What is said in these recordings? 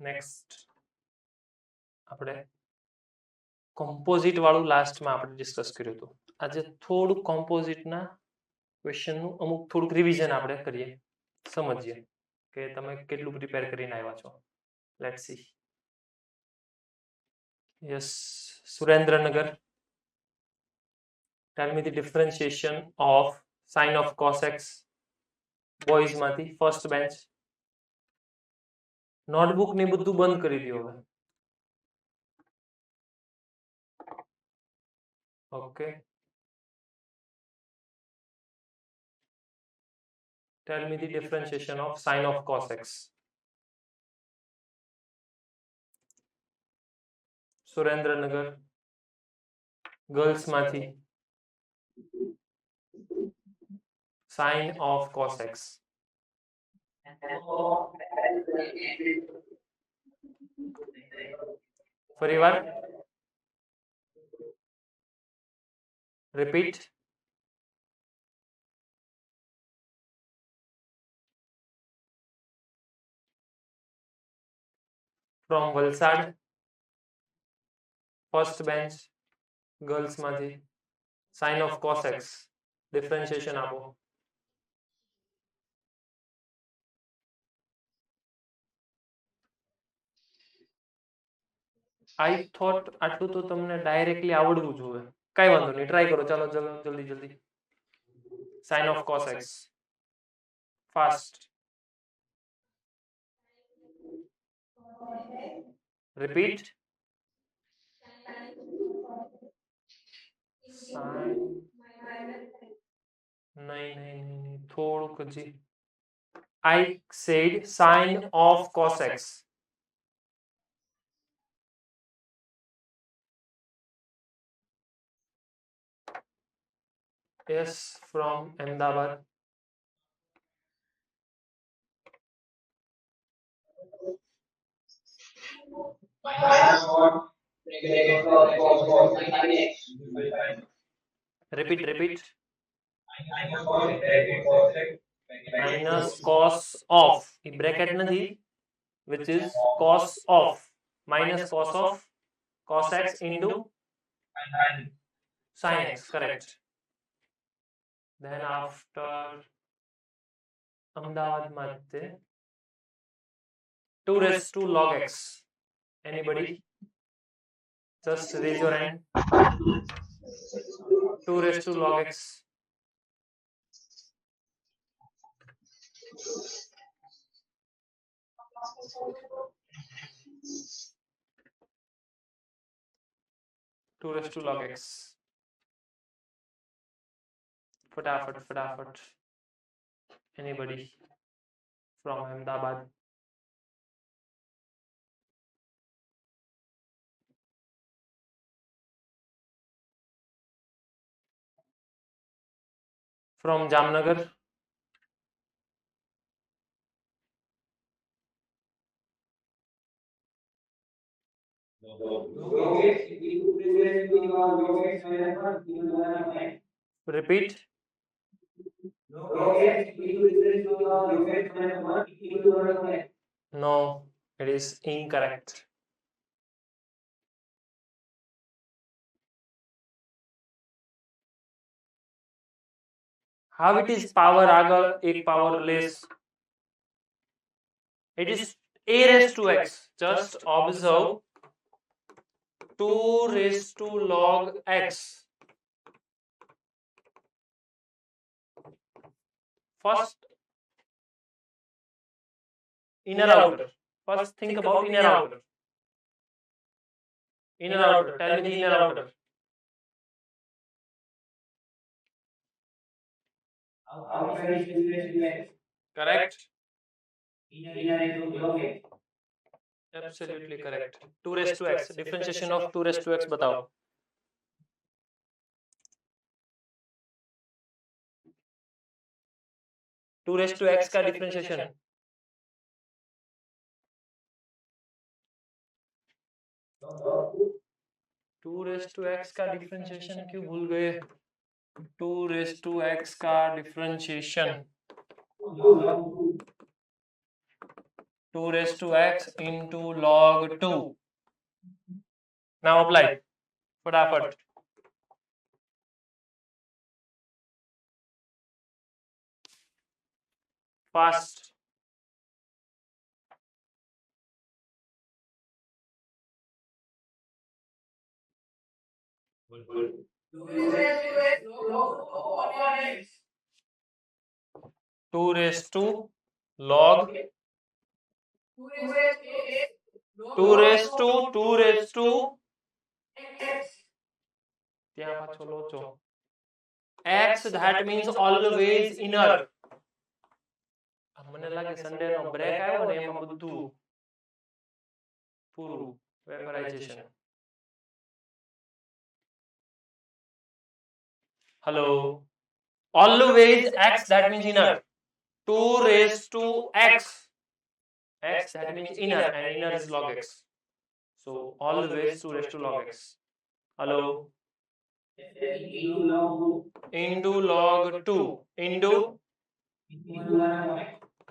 Next આપણે composite વાળું લાસ્ટમાં આપણે ડિસ્કસ કર્યું હતું. આજે થોડુંક કમ્પોઝિટના ક્વેશ્ચનનું અમુક થોડુંક રિવિઝન આપણે કરીએ, સમજીએ કે તમે કેટલું પ્રિપેર કરીને આવ્યા છો. Let's see. Yes, Surendranagar. Tell me the differentiation of sine of cos x. બોયઝમાંથી ફર્સ્ટ બેન્ચ. નોટબુક ને બધું બંધ કરી દો હવે. Okay, tell me the differentiation of sine of cos x. Surendranagar girls માંથી sine of cos x. ફરીવાર repeat. from Valsad first bench girls માંથી sine of cos x differentiation આપો. આઈ થોટ આટલું તો તમને ડાયરેક્ટલી આવડવું જોઈએ. કઈ વાંધો નહીં, ટ્રાય કરો. ચાલો ચાલો જલ્દી જલ્દી. sine of cos x fast. repeat. sine નહીં નહીં નહીં થોડુંક હજી. I said sine of cos x. Yes, from Ahmedabad. Repeat, repeat. Minus cos of. ये bracket नहीं, which is cos of. Minus cos of cos x into sin x. Correct. Then after Ahmedabad मध्ये 2 raised to log x. Anybody? Just raise your hand. 2 raised to log x. Two raised to log x. फटाफट फटाफट. Anybody from Ahmedabad? From Jamnagar? Repeat. No, it is incorrect. How it is power આગળ એક power less? It is a raised to x. Just observe 2 raised to log x. First, inner outer. First, think about inner outer. Inner outer. Tell me the inner outer. Correct. Absolutely correct. 2 raised to x. Differentiation of 2 raised to x बताओ. 2 raised to x का differentiation. 2 raised to x का differentiation क्यों भूल गए? 2 raised to x का differentiation. 2 raised to x into log 2. Now apply. फटाफट. Fast. Two raised to log 2 raised to ત્યાં પાછો લોચો x, that means always inner. મને લાગે સન્ડે નો બ્રેક આવ્યો ને એમાં બધું પૂરું vaporisation. Hello, always x, that means inner. 2 raised to x, that means inner, and inner is log x. So always 2 raised to log x. Hello, into log 2 into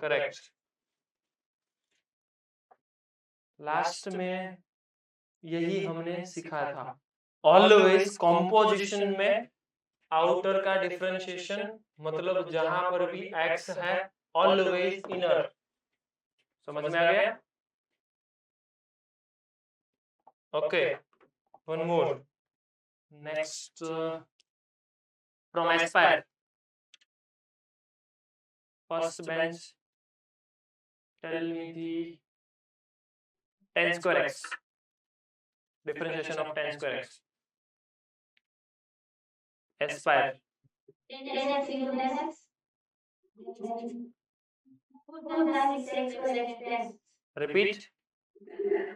correct. Last में यही हमने सीखा था. ऑलवेज कॉम्पोजिशन में outer का differentiation, मतलब जहां पर भी x है ऑलवेज इनर. समझ में आ गया? Okay, one more. Next from Aspire, first bench, tell me the tan square x, differentiation of tan square x. Aspire. Tan x into tan x. Two times x square x tan. Repeat.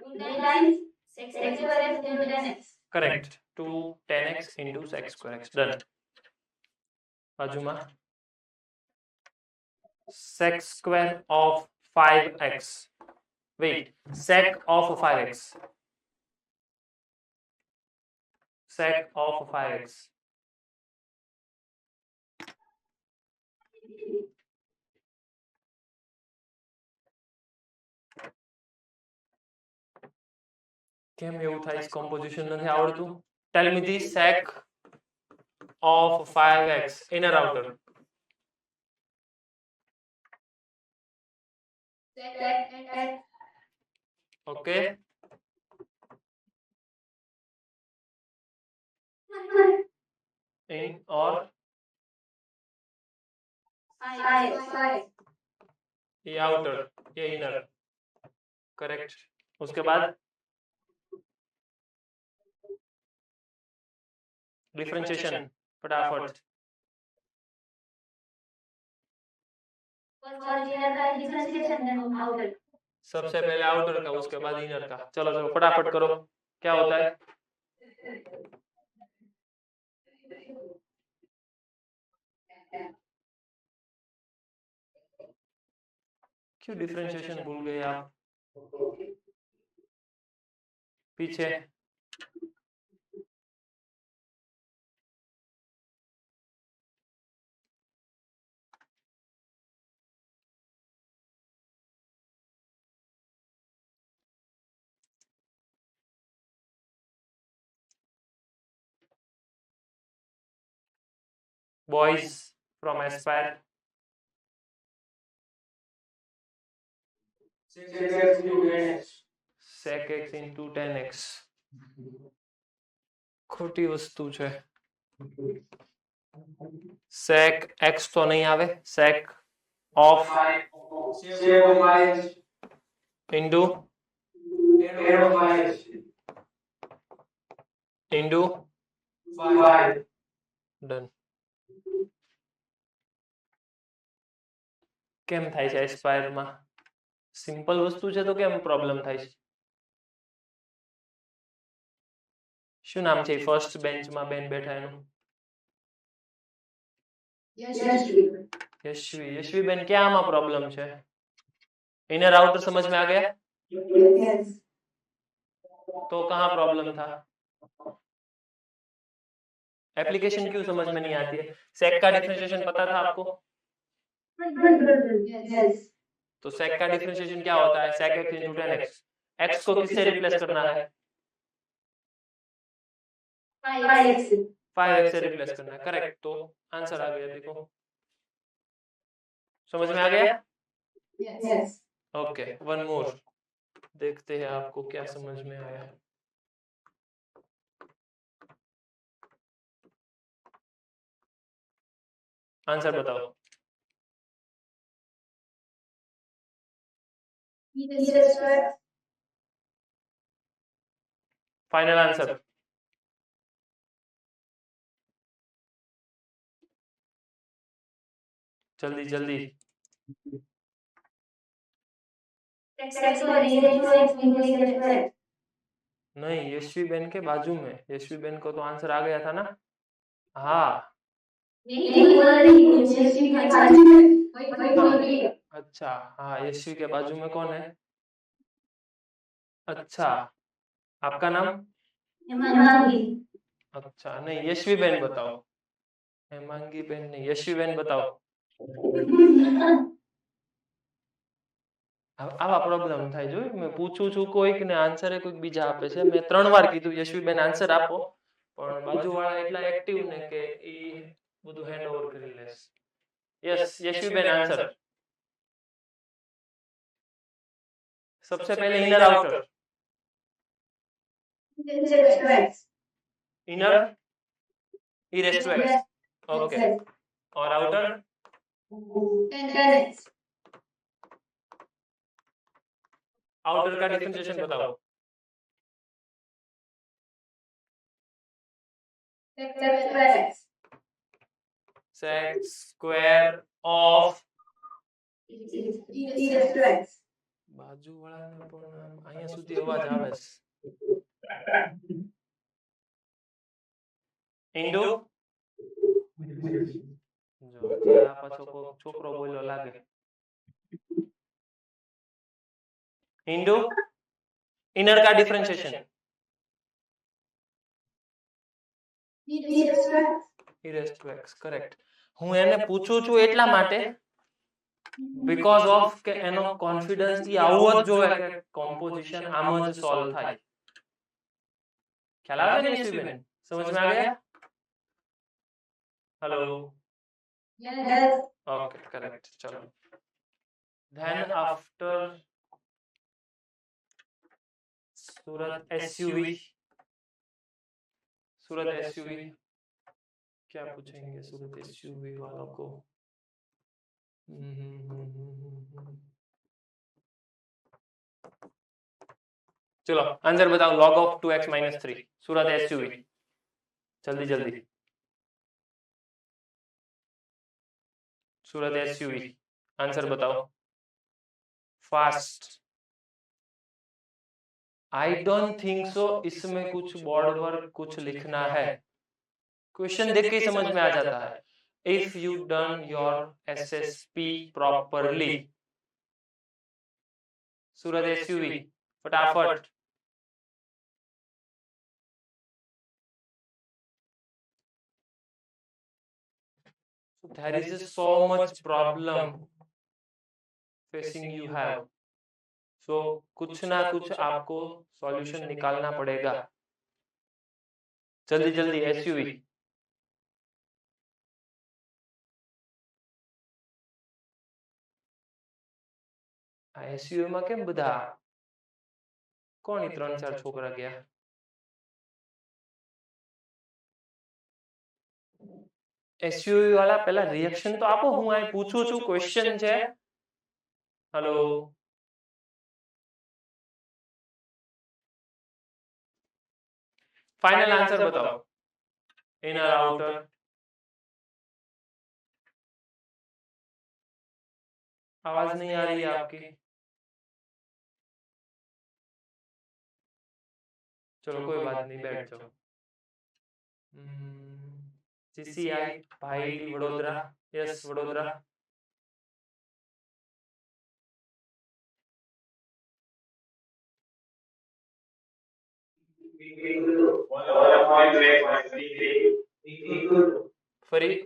Two times x square x into tan x. Correct. 2 tan x into x square x. Done. बाजूમાં sec square of 5x. Wait, sec of 5x. Sec of 5x. કેમ એવું થાય? Composition નથી આવડતું? Tell me the sec of 5x, inner outer. Okay. In or ये outer, ये inner. Correct. उसके बाद differentiation फटाफट. सबसे पहले आउटर का, उसके बाद इनर का. चलो चलो फटाफट करो. क्या होता है? क्यों डिफरेंशिएशन भूल गए आप? पीछे boys from Aspire. Sec x into tan x. खोटी वस्तु છે. sec x तो नहीं आवे. sec of into done. કેમ થાય છે એસ્પાયર માં? સિમ્પલ વસ્તુ છે તો કેમ પ્રોબ્લેમ થાય છે? શું નામ છે ફર્સ્ટ બેન્ચ માં બેન બેઠા એનું? यशवी. यशवी बेन, क्या आमा प्रॉब्लम है? इनर आउटर समझ में आ गया? तो कहाँ प्रॉब्लम था? एप्लीकेशन क्यों समझ में नहीं आती है? सेक का डिफरेंशिएशन पता था आपको? तो sec का डिफरेंशिएशन क्या होता है? sec x into tan x. x को किससे रिप्लेस करना है? 5x 5x से रिप्लेस करना है, करेक्ट। तो आंसर आ गया, देखो समझ में आ गया? yes ओके, वन मोर, देखते हैं आपको क्या समझ में आया। आंसर बताओ। Final answer. जल्दी जल्दी। नहीं, यशवी बेन के बाजू में, यशवी बेन को तो आंसर आ गया था ना। हाँ, अच्छा, हाँ, यशवी के बाजू में कौन है? अच्छा, आपका नाम? अच्छा, नहीं, यशवी बेन बताओ। हेमांगी बेन नहीं, यशवी बेन बताओ। આવા પ્રોબ્લેમ થાય, જો મેં પૂછું છું કોઈક ને આન્સર કોઈક બીજા આપે છે। મેં 3 વાર કીધું યશવીબેન આન્સર આપો, પણ બાજુવાળા એટલા એક્ટિવ ને કે ઈ બધું હેન્ડ ઓવર કરી લેશે। Yes, Yashviben answer. सबसे पहले inner outer. Inner e raised to x, okay, और आउटर आउटर का डिफरेंशिएशन बताओ। sec स्क्वायर ऑफ બાજુવાળાને પણ અહીંયા સુધી અવાજ આવે છે। ઇન્ડુ જો ત્યાં પાછો કોઈ છોકરો બોલ્યો લાગે। ઇન્ડુ ઇનર का differentiation e raised to x, correct. હું એને પૂછું છું એટલા માટે बिकॉज ऑफ કે એનો કોન્ફિડન્સ ઈ આવો જ જોવે કે કોમ્પોઝિશન આમ જ સોલ્વ થાય। ખ્યાલ આવે છે ને યશવીબેન? समझ में आ गया? Hello, okay, correct. चलो, देन आफ्टर सूरत एसयूवी, सूरत एसयूवी क्या पूछेंगे सूरत एसयूवी वालों को? चलो आंसर बताओ। log of 2x minus 3, Surat SUV, जल्दी जल्दी। सूरत एसयूवी आंसर बताओ fast. I don't think so इसमें कुछ बोर्ड वर्क कुछ लिखना है, क्वेश्चन देख के ही समझ में आ जाता है। If you done your SSP properly. Surat SUV फटाफट। there is so much problem facing you have, so कुछ ना कुछ आपको सॉल्यूशन निकालना पड़ेगा। जल्दी जल्दी एसयूवी। આ એસયુવી માં કેમ બધા કોણ ઈ 3-4 છોકરા ગયા? એસયુવી વાળા પહેલા રિએક્શન તો આપો, હું આ પૂછું છું, ક્વેશ્ચન છે। हेलो, फाइनल आंसर बताओ। इनर आउटर, आवाज नहीं आ रही है आपकी। चलो कोई बात नहीं, बैठ जाओ। जीसीआई भाई वडोदरा, यस वडोदरा।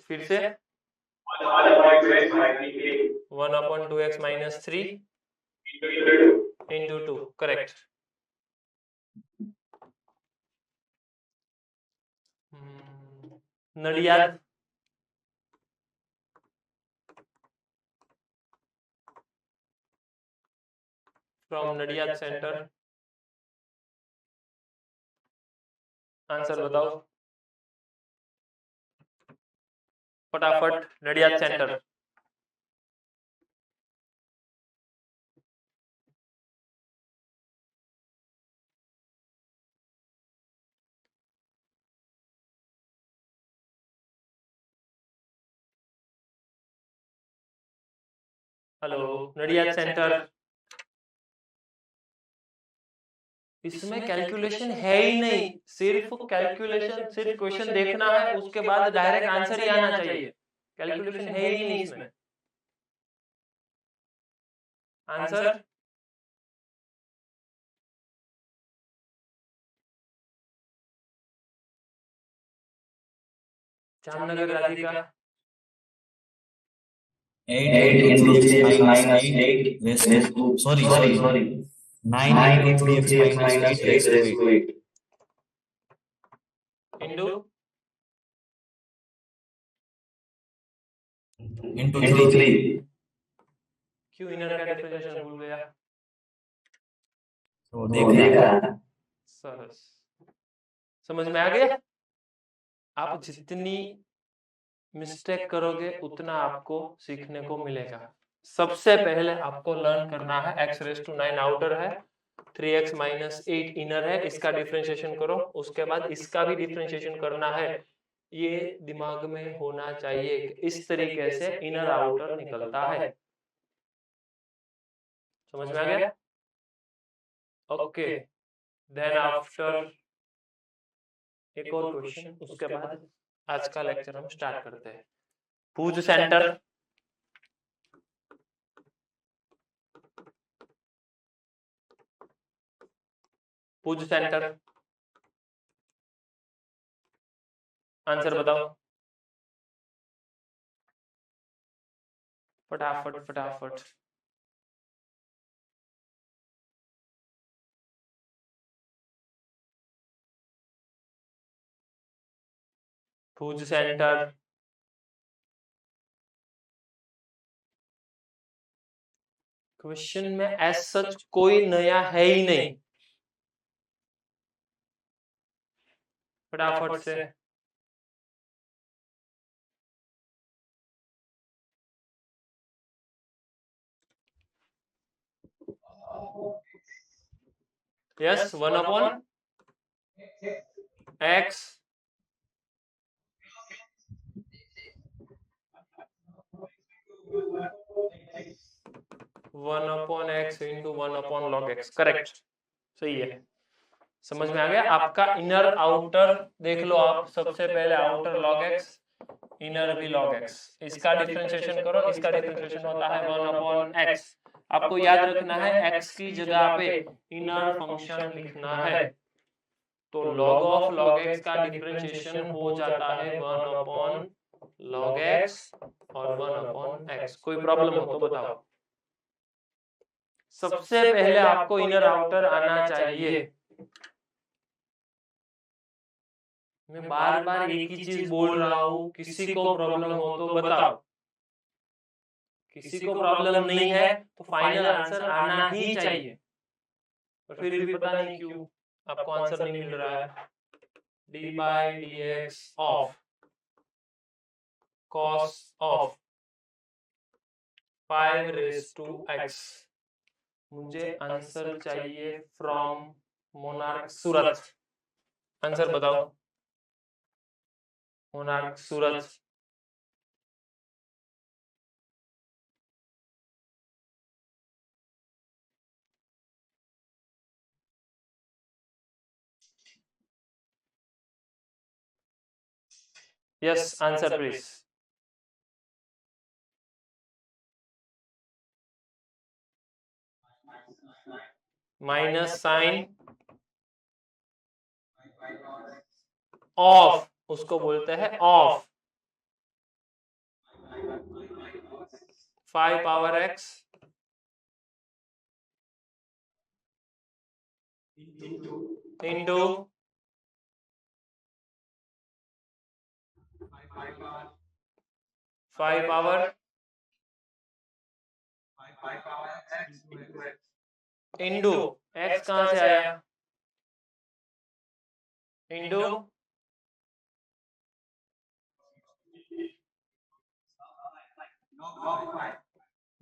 फिर से 1/2x - 3 correct. Nadiad, from Nadiad centre, answer बताओ फटाफट। Nadiad centre, hello Nadiad centre. इसमें कैलकुलेशन है ही नहीं, सिर्फ कैलकुलेशन, सिर्फ क्वेश्चन देखना है, उसके बाद डायरेक्ट आंसर ही आना चाहिए। कैलकुलेशन है ही नहीं इसमें। Answer Jamnagar Radhika, 8 into 3x minus 8 raised to, sorry, 9 into 3x minus 8 raised to 8 Indu into 3. क्यों इनर का डिफरेंशिएशन भूल गया? तो देखा सरस, समझ में आ गया? आप जितनी मिस्टेक करोगे उतना आपको सीखने को मिलेगा। सबसे पहले आपको लर्न करना है x रेज टू 9 आउटर है, 3x माइनस 8 इनर है, इसका डिफरेंशिएशन करो। उसके बाद इसका भी डिफरेंशिएशन करना है। ये दिमाग में होना चाहिए, इस तरीके से इनर आउटर निकलता है। समझ में आ गया? ओके, देन आफ्टर एक और क्वेश्चन, उसके बाद आज का लेक्चर हम स्टार्ट करते हैं। पूज सेंटर, पूज सेंटर, आंसर बताओ फटाफट फटाफट। पूज सेंटर, क्वेश्चन में एज सच कोई नया है ही नहीं। फटाफट से yes, 1 upon x, one upon x into 1 upon log x, correct, सही है। समझ में आ गया? आपका इनर आउटर देख लो आप। सबसे पहले आउटर लॉग एक्स, इनर भी लॉग एक्स, इसका डिफरेंशिएशन करो। इसका डिफरेंशिएशन होता है 1 अपॉन एक्स। आपको याद रखना है एक्स की जगह पे इनर फंक्शन लिखना है। तो लॉग ऑफ लॉग एक्स का डिफरेंशिएशन हो जाता है 1 अपॉन लॉग एक्स और 1 अपॉन एक्स। कोई प्रॉब्लम हो तो बताओ। सबसे पहले आपको इनर आउटर आना चाहिए। मैं बार बार एक ही चीज बोल रहा हूं, किसी को प्रॉब्लम हो तो बताओ। किसी को प्रॉब्लम नहीं है तो फाइनल आंसर आना ही चाहिए। और फिर भी पता नहीं क्यों आपको आंसर नहीं मिल रहा है। D by d x of cos of 5 raise to एक्स। मुझे आंसर चाहिए फ्रॉम मोनार्क सूरत। आंसर बताओ Monarch Surat. Yes, answer please. Minus sine of, उसको बोलते हैं of 5 power x into 5 power into x कहाँ से आया, इंटू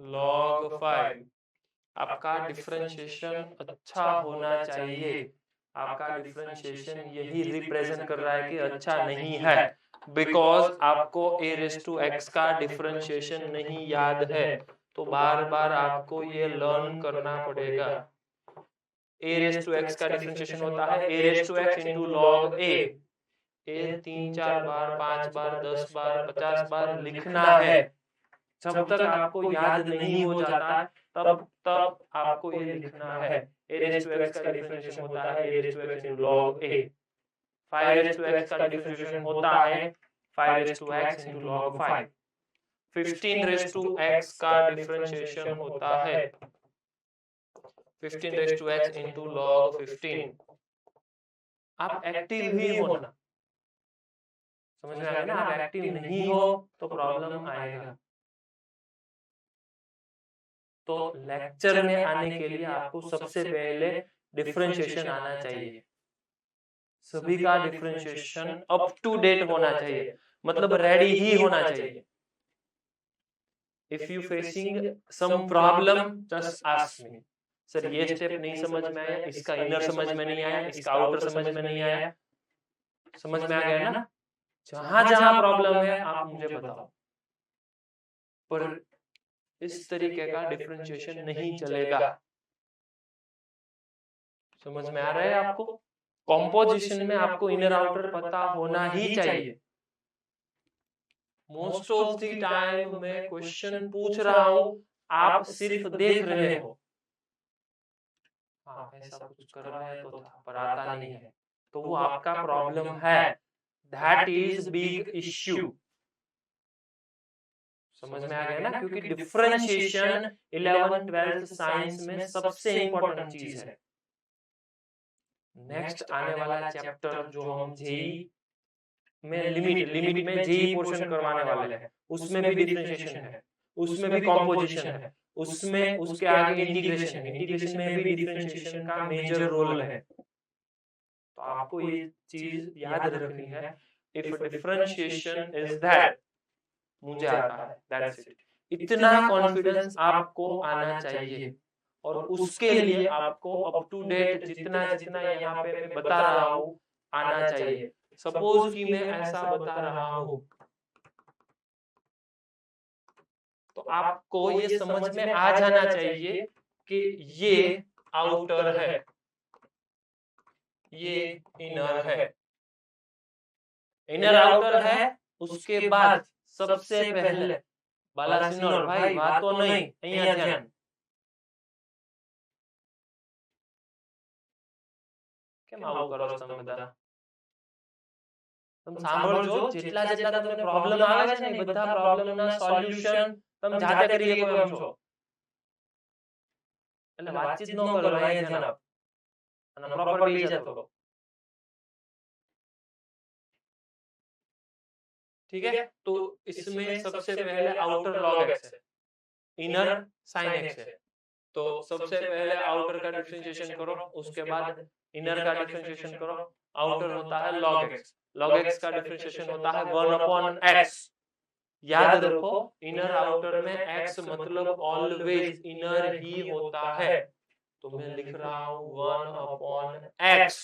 log 5। आपका डिफरेंशिएशन अच्छा होना चाहिए, आपका डिफरेंशिएशन यही रिप्रेजेंट कर रहा है कि अच्छा नहीं है, बिकॉज आपको a रेस टू x का डिफरेंशिएशन नहीं याद है, तो बार बार आपको ये लर्न करना पड़ेगा। a रेस टू x का डिफरेंशिएशन होता है a raise to x into log a। ये 3-4 बार 5 बार 10 बार 50 बार लिखना है, जब तक आपको याद नहीं हो जाता तब तब आपको ये लिखना है। a रेस टू x का डिफरेंशिएशन होता है a raise to x into log a। 5 raise to x का डिफरेंशिएशन होता है 5 raise to x into log 5। 15 raise to x का डिफरेंशिएशन होता है 15 raise to x into log 15। आप एक्टिव ही होना, समझ में आ गया ना, आप एक्टिव नहीं हो तो प्रॉब्लम आएगा। तो लेक्चर में आने के लिए आपको सबसे पहले डिफरेंशिएशन आना चाहिए, सभी का डिफरेंशिएशन अप टू डेट होना चाहिए, मतलब रेडी ही होना चाहिए। If you facing some problem just ask me, sir ये स्टेप नहीं समझ में आया, इसका इनर समझ में नहीं आया, इसका आउटर समझ में नहीं आया, समझ में आ गया ना, जहां जहां प्रॉब्लम है आप मुझे बताओ, पर इस तरीके का डिफरेंशिएशन नहीं चलेगा। समझ में आ रहा है आपको? कॉम्पोजिशन में आपको इनर आउटर पता होना ही चाहिए। मोस्ट ऑफ द टाइम मैं क्वेश्चन पूछ रहा हूं, आप सिर्फ देख रहे हो, हाँ ऐसा कुछ कर रहा है तो था पर आता नहीं है, तो वो आपका प्रॉब्लम है, दैट इज बिग इश्यू। समझ में आ गया ना, क्योंकि डिफरेंशिएशन 11th 12th साइंस में सबसे इंपॉर्टेंट चीज है। नेक्स्ट आने वाला चैप्टर जो हम जेई में लिमिट में जेई पोर्शन करवाने वाले हैं, उसमें भी डिफरेंशिएशन है, उसमें भी कॉम्पोजिशन है, उसमें उसके आगे इंटीग्रेशन है, इंटीग्रेशन में भी डिफरेंशिएशन का मेजर रोल है। तो आपको ये चीज याद रखनी है, इफ डिफरेंशिएशन इज दैट, मुझे आता है, दैट्स इट। इतना कॉन्फिडेंस आपको आना चाहिए, और उसके लिए आपको अप टू डेट जितना जितना यहाँ पे मैं बता रहा हूँ आना चाहिए। सपोज कि मैं ऐसा बता रहा हूँ, तो आपको ये समझ में आ जाना चाहिए कि ये आउटर है, ये इनर है, इनर आउटर है, उसके बाद सबसे पहले बालासिनोर भाई वातो नहीं, અહીંયા ધ્યાન, કેમ આવું કરો છો તમે બધા? તમે સાંભળજો, જેટલા જેટલા તમને પ્રોબ્લેમ આવે છે ને એ બધા પ્રોબ્લેમના સોલ્યુશન તમે જાતે કરી શકો એમ છો, એટલે વાતચીત ન કરો, અહીંયા ધ્યાન આપો અને પ્રોપર બેસી જતો રહો, ठीक है? तो इसमें सबसे पहले आउटर log x है, इनर sin x है, तो सबसे पहले आउटर का डिफरेंशिएशन करो, उसके बाद इनर का डिफरेंशिएशन करो, आउटर होता है log x, log x का डिफरेंशिएशन होता है 1/x। याद रखो, इनर आउटर में x मतलब ऑलवेज इनर ही होता है, तो मैं लिख रहा हूं 1/x,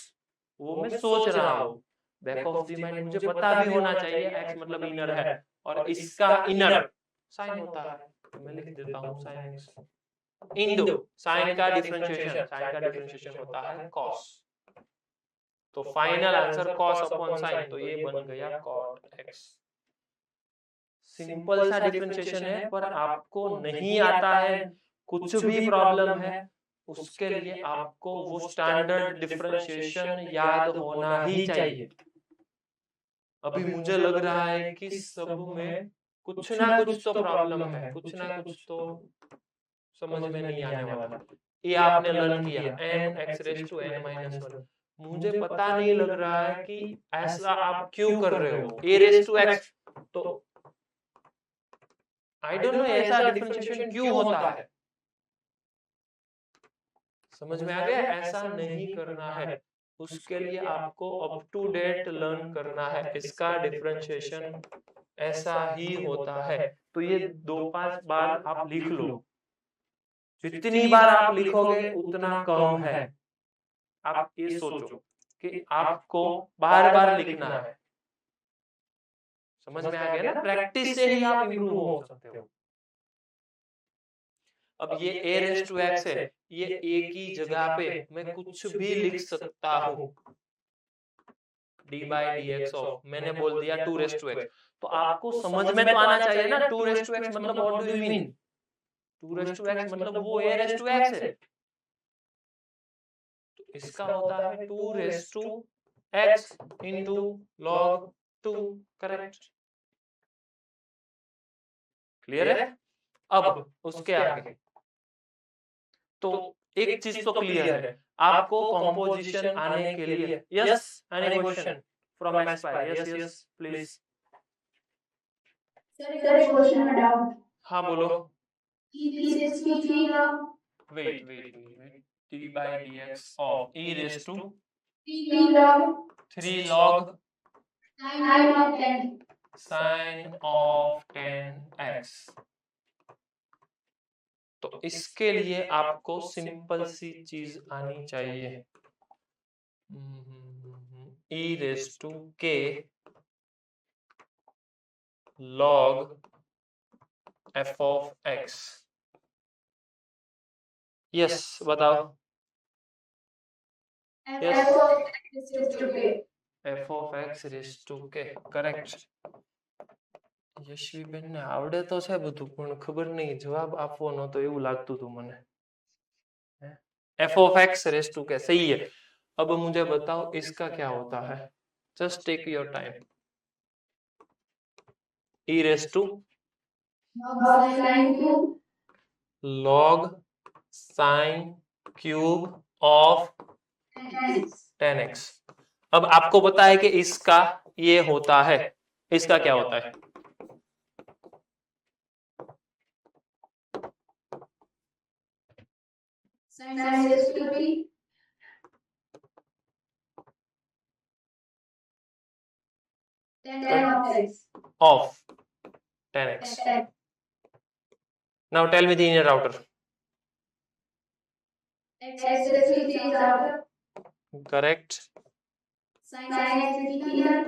वो मैं सोच रहा हूं, बैक ऑफ द माइंड मुझे पता भी होना चाहिए x मतलब इनर है, और इसका इनर साइन होता है, तो मैं लिख देता हूं sin x इंटू साइन का डिफरेंशिएशन होता है cos, तो final answer cos upon sine, तो ये बन गया cot x। सिंपल सा डिफरेंशिएशन है, पर आपको नहीं आता है, कुछ भी प्रॉब्लम है, उसके लिए आपको वो स्टैंडर्ड डिफरेंशिएशन याद होना ही चाहिए। अभी मुझे लग रहा है कि सब में कुछ ना कुछ तो प्रॉब्लम है, कुछ ना कुछ तो समझ में नहीं आने वाला, ये आपने लर्न किया n x raise to n minus 1। मुझे पता नहीं लग रहा है कि ऐसा आप क्यों कर रहे हो, a रेज टू x। तो आई डोंट नो ऐसा डिफरेंशिएशन क्यों होता है। समझ में आ गया? ऐसा नहीं करना है, उसके लिए आपको अप टू डेट लर्न करना है। इसका डिफरेंशिएशन ऐसा ही होता है। तो ये 2-5 बार आप लिख लो, जितनी बार आप लिखोगे उतना कम है। आप ये सोचो कि आपको बार बार लिखना है। समझ में आ गया ना? प्रैक्टिस से ही आप इम्प्रूव हो सकते हो। अब ये a रेज टू x है, ये a की जगह पे मैं कुछ भी लिख सकता हूं, d by d x of, मैंने बोल दिया 2 रेज टू x। तो आपको समझ में तो आना चाहिए ना 2 रेज टू x मतलब what do you mean. 2 raise to x मतलब वो a रेज टू x है। तो इसका होता है 2 raise to x into log 2। Correct? Clear है? अब उसके आगे तो एक चीज तो क्लियर है, आपको कंपोजिशन आने के लिए। Yes, any question from Aspire? Yes yes please. Sir एक क्वेश्चन में डाउट। हाँ बोलो। e raise to 3 log wait d by dx of e raise to 3 log 3 log 9 log 10 sin of 10x। तो इसके लिए आपको सिंपल सी चीज आनी चाहिए, e raise to k log f of x। Yes बताओ। f of x raise to k। f of x raise to k correct. Yashviben ને આવડે તો છે બધું, પણ ખબર નહીં જવાબ આપવો નતો એવું લાગતું હતું મને। f of x raise to k सही है। अब मुझे बताओ इसका क्या होता है। Just take your time. e raise to log sin cube of 10x। अब आपको पता है कि इसका ये होता है, इसका क्या होता है। sin raise to p tan of x of 10x। Now tell me the inner outer। x raise to 3 is outer, Correct। sin x is the inner,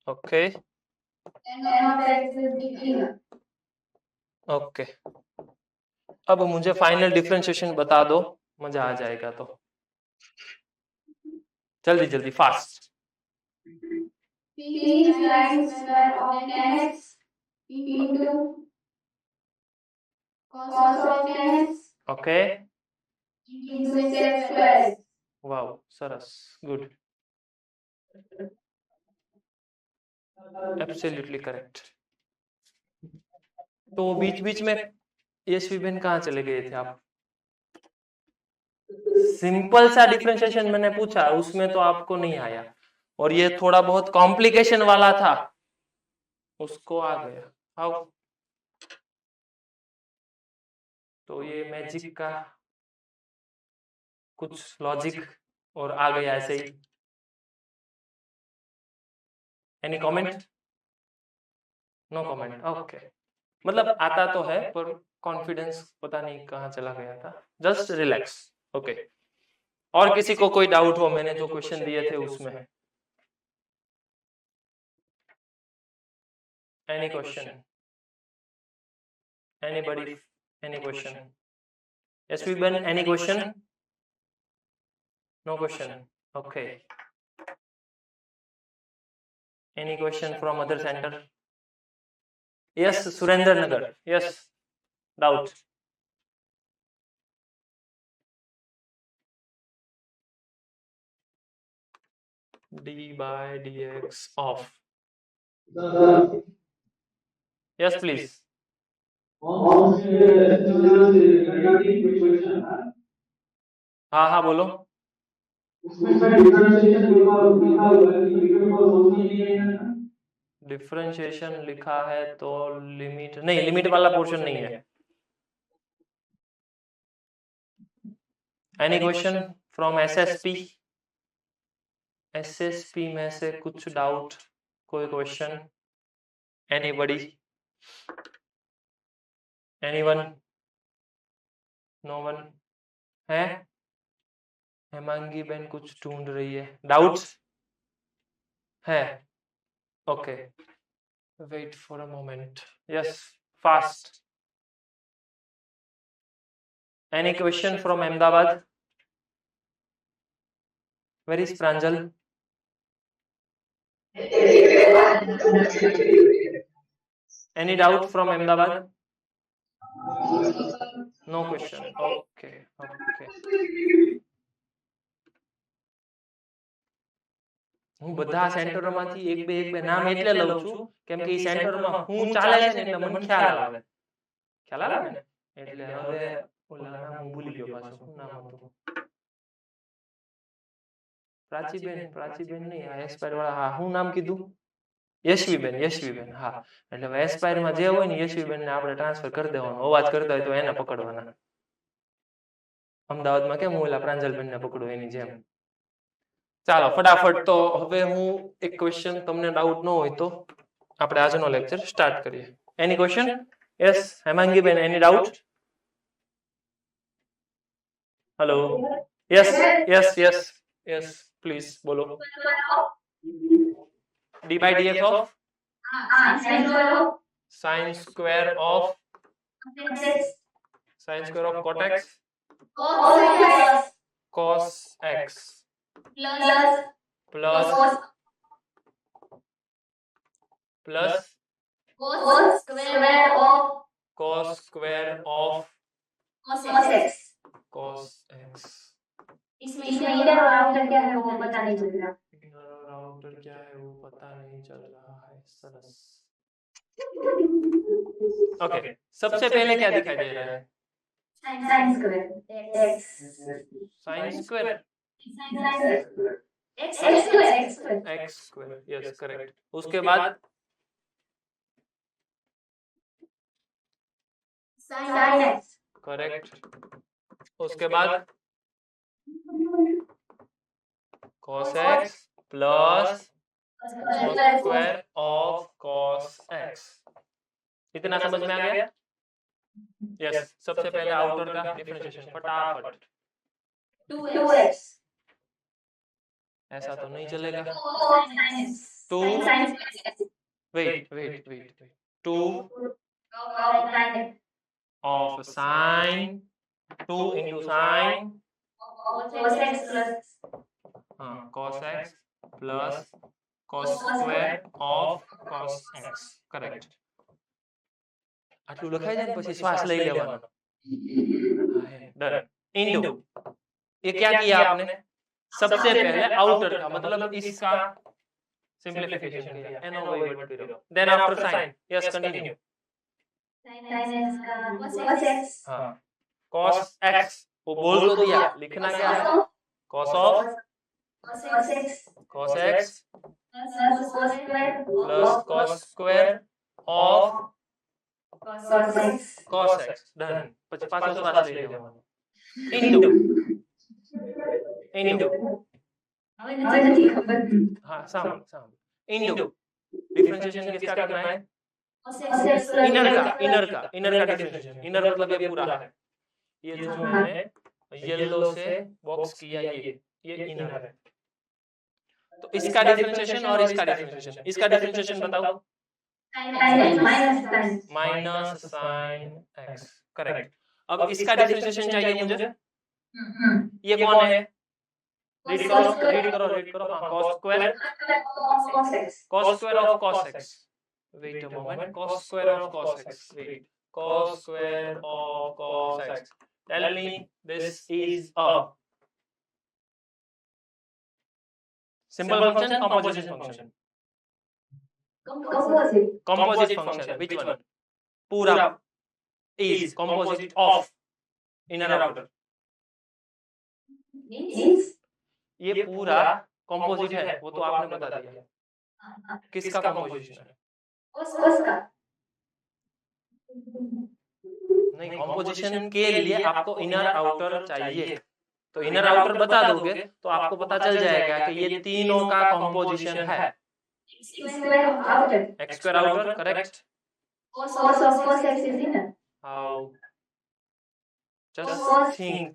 Okay। tan of x is the inner। Okay। अब मुझे final differentiation बता दो, मजा आ जाएगा। तो जल्दी जल्दी fast. p is sin square of 10x into cos of 10x okay into sec square x। Wow Saras good absolutely correct. तो बीच बीच में यशवीबेन कहाँ चले गए थे आप। सिंपल सा डिफरेंशिएशन मैंने पूछा, उसमें तो आपको नहीं आया, और ये थोड़ा बहुत कॉम्प्लिकेशन वाला था, उसको आ गया। हाउ? तो ये मैजिक का कुछ लॉजिक और आ गया ऐसे ही। Any comment? No comment. Okay, मतलब आता तो है पर कॉन्फिडेंस पता नहीं कहाँ चला गया था। Just relax. ओके, और किसी को कोई डाउट हो मैंने जो क्वेश्चन दिए थे उसमें? Any question? Anybody? Any question? Yashviben any question? No question. Okay, any question from other centre? Yes Surendranagar. Yes doubt? d by dx of, yes please। हाँ हाँ बोलो। डिफरेंशिएशन लिखा है तो लिमिट नहीं, लिमिट वाला पोर्शन नहीं है। Any question from SSP? SSP में से कुछ डाउट, कोई question? Anybody? Anyone? No one है? हेमांगी बहन कुछ ढूंढ रही है, डाउट्स है? Okay, wait for a moment. Yes, fast. Any question from Ahmedabad? Where is Pranjal? Any doubt from Ahmedabad? No question, okay okay. હું બધા સેન્ટરોમાંથી એક બે નામ એટલે લઉં છું કેમ કે ઈ સેન્ટરમાં હું ચાલે છે ને એટલે મને ખ્યાલ આવે ને, એટલે હવે ઓલા નામ હું ભૂલી ગયો પાછું, શું નામ હતું? પ્રાચીબેન નહીં, આ એસ્પાયર વાળા, હા શું નામ કીધું? યશવીબેન, હા, એટલે હવે એસ્પાયર માં જે હોય ને યશવીબેન ને આપણે ટ્રાન્સફર કરી દેવાનો, અવાજ કરતા હોય તો એને પકડવાના. અમદાવાદમાં કેમ હું ઓલા પ્રાંજલબેન ને પકડું એની જેમ. ચાલો ફટાફટ, તો હવે હું એક ક્વેશ્ચન, તમને ડાઉટ ન હોય તો આપણે આજનો લેક્ચર સ્ટાર્ટ કરીએ. Any question? યસ હેમાંગી બેન, any doubt? Hello, yes yes yes yes please બોલો. D by dx of sin square of cot x cos x plus cos square of cos x. इसमें इधर और आउटर क्या है वो पता नहीं चल रहा. राउटर क्या है वो पता नहीं चल रहा है. सरस. ओके, सबसे पहले क्या दिखाई दे रहा है? sin square x sin square x square, yes correct. उसके बाद sin x करेक्ट. उसके बाद cos x plus square of cos x. इतना समझ में आ गया? यस. सबसे पहले आउटर का डिफरेंशिएशन फटाफट. 2x ऐसा तो नहीं चलेगा. 2 wait 2 of sin 2 into sin cos x plus cos square of cos x. Correct. આટલું લખાઈ જાય ને પછી શ્વાસ લઈ લેવાનો. डन. इनटू ये क्या किया आपने? सबसे पहले आउटर का मतलब इसका सिंपलीफिकेशन किया, n over वर्ड करो. Then after sin, yes continue. हाँ, cos x वो बोल तो दिया, लिखना क्या है? cos of cos x plus cos square of cos x. Done. પછી પાછો શ્વાસ લઈ લેવાનો. इनटू हाँ सामने इनटू डिफरेंशिएशन किसका करना है? इनर का डिफरेंशिएशन. इनर मतलब ये पूरा है, ये जो मैंने येलो से बॉक्स किया ये इनर है. तो इसका डिफरेंशिएशन और इसका डिफरेंशिएशन बताओ. Minus sin x. करेक्ट. अब इसका डिफरेंशिएशन चाहिए मुझे. ये कौन है? रीड करो. हाँ, cos square of cos x. Wait a moment. Cos square of cos x. Wait. Cos square of cos x. Tell me this is a simple function, composite function. Composite function. Which one? पूरा is composite of inner outer. Means ये पूरा composite है, वो तो आपने बता दिया। किसका कंपोजिशन है? cos का नहीं, कंपोजिशन के लिए आपको इनर आउटर चाहिए, तो इनर आउटर बता दोगे तो आपको पता चल जाएगा कि ये तीनों का कंपोजिशन है। square of outer. X square outer, correct. Cos of cos x is inner. How? Just think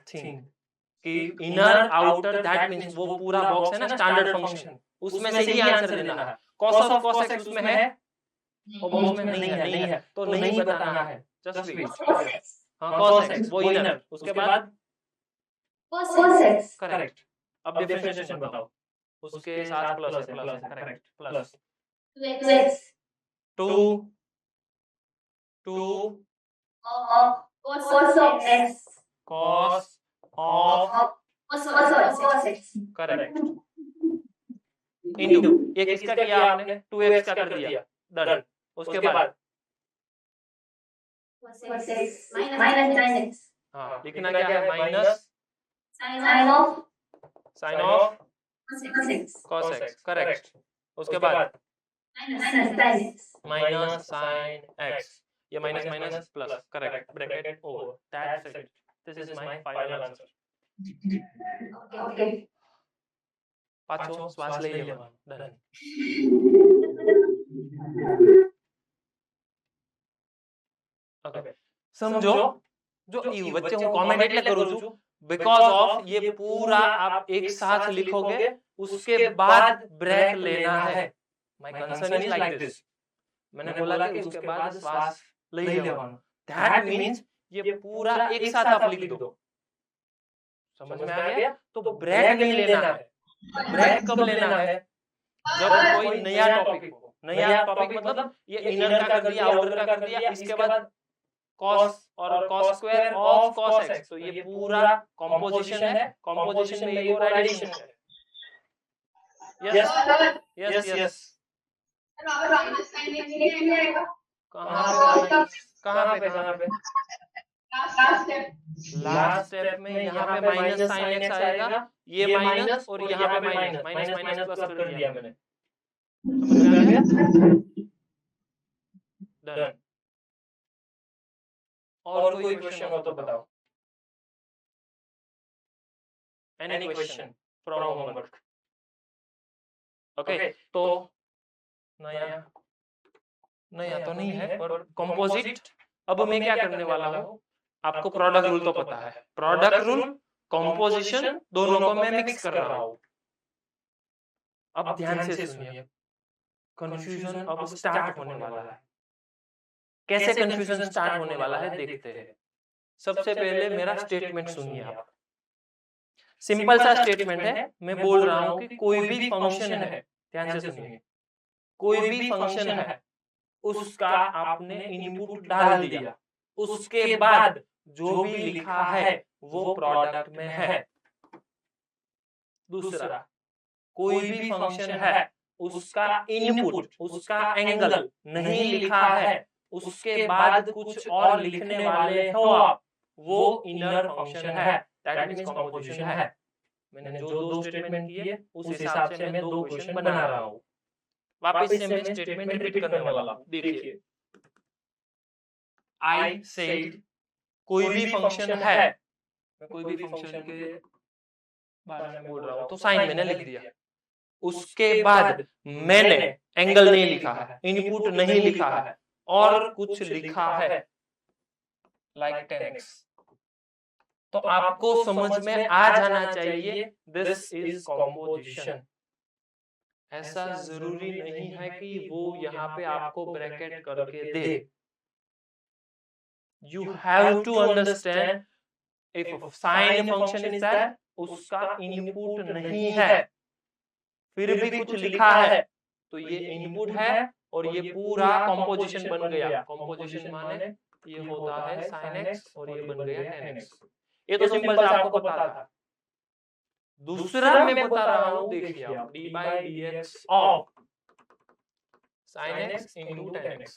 कि इनर आउटर, दैट मींस वो पूरा बॉक्स है ना स्टैंडर्ड फंक्शन, उसमें से ही आंसर देना है। cos ऑफ cos x उसमें है, वो बॉक्स में नहीं है तो नहीं बताना है। Just wait. Cos x. हाँ, cos x वो इनर, उसके बाद Cos x. करेक्ट। अब डिफरेंशिएशन बताओ, उसके साथ प्लस है, correct, plus 2x. 2 Of cos of x. cos of, Cos x. Correct, into ये किसका किया आपने? 2x का कर दिया, डन। उसके बाद Cos x minus sin x. हाँ, लिखना क्या है? Minus Sin of sine of cos x. cos x, correct. उसके बाद Minus sin x. Minus sine x, ये minus minus plus, correct, bracket over, that's it, this is my final answer. Okay. पाछो श्वास લઈ લેવાનો, ડન। ओके, समझो जो ई वच्चे હું कमेंट એટલે કરું છું बिकॉज ऑफ ये पूरा आप एक साथ लिखोगे, उसके बाद ब्रेक लेना है। My concern is like this, मैंने बोला कि उसके बाद श्वास લઈ લેવાનો, दैट मींस ये पूरा एक साथ आप लिख दो। समझ में आ गया? तो ब्रेक नहीं लेना है। ब्रेक कब लेना है? जब कोई नया टॉपिक हो। नया टॉपिक मतलब ये इनर का कर दिया, आउटर का कर दिया, इसके बाद cos और cos square of cos x, तो ये पूरा कंपोजिशन है। कंपोजिशन में एक और एडिशन है। Yes yes yes. कहाँ पे? लास्ट स्टेप में यहाँ पे माइनस साइन x आएगा, ये माइनस और यहाँ पे माइनस, माइनस माइनस प्लस कर दिया मैंने। समझ में आ गया? डन। और कोई क्वेश्चन हो तो बताओ। Any question from homework? Okay, तो नया तो नहीं है, पर कंपोजिट। अब मैं क्या करने वाला हूँ, आपको प्रोडक्ट रूल तो पता है। प्रोडक्ट रूल, कंपोजिशन दोनों को मैं मिक्स कर रहा हूँ। अब ध्यान से सुनिए, कंफ्यूजन अब स्टार्ट होने वाला है। कैसे कंफ्यूजन स्टार्ट होने वाला है देखते हैं। सबसे पहले मेरा स्टेटमेंट सुनिए आप। सिंपल सा स्टेटमेंट है, मैं बोल रहा हूं कि कोई भी फंक्शन है, ध्यान से सुनिए, कोई भी फंक्शन है, उसका आपने इनपुट डाल दिया, उसके बाद जो भी लिखा है वो प्रोडक्ट में है। दूसरा, कोई भी फंक्शन है, उसका इनपुट, उसका एंगल नहीं लिखा है, उसके बाद कुछ और लिखने वाले हो आप, वो इनर फंक्शन है, दैट मींस कंपोजिशन है। मैंने जो दो स्टेटमेंट किए उस हिसाब से मैं दो क्वेश्चन बना रहा हूँ। वापस से मैं स्टेटमेंट रिपीट करने वाला हूँ। देखिए, आई सेड कोई भी फंक्शन है, मैं कोई भी फंक्शन के बारे में बोल रहा हूँ तो साइन मैंने लिख दिया, उसके बाद मैंने एंगल नहीं लिखा है, इनपुट नहीं लिखा है, और कुछ लिखा है लाइक 10x, तो आपको समझ में आ जाना चाहिए दिस इज कंपोजिशन। ऐसा जरूरी नहीं है कि वो यहाँ पे आपको ब्रैकेट करके दे। You have to understand if sine function is that, उसका इनपुट नहीं है, फिर भी कुछ लिखा है, तो ये इनपुट है और ये पूरा कंपोजिशन बन गया। कंपोजिशन माने ये होता है sin x और ये बन गया 10x। ये तो सिंपल सा आपको पता था। दूसरा मैं बता रहा हूं, देखिए आप, d by dx of sin x into 10x।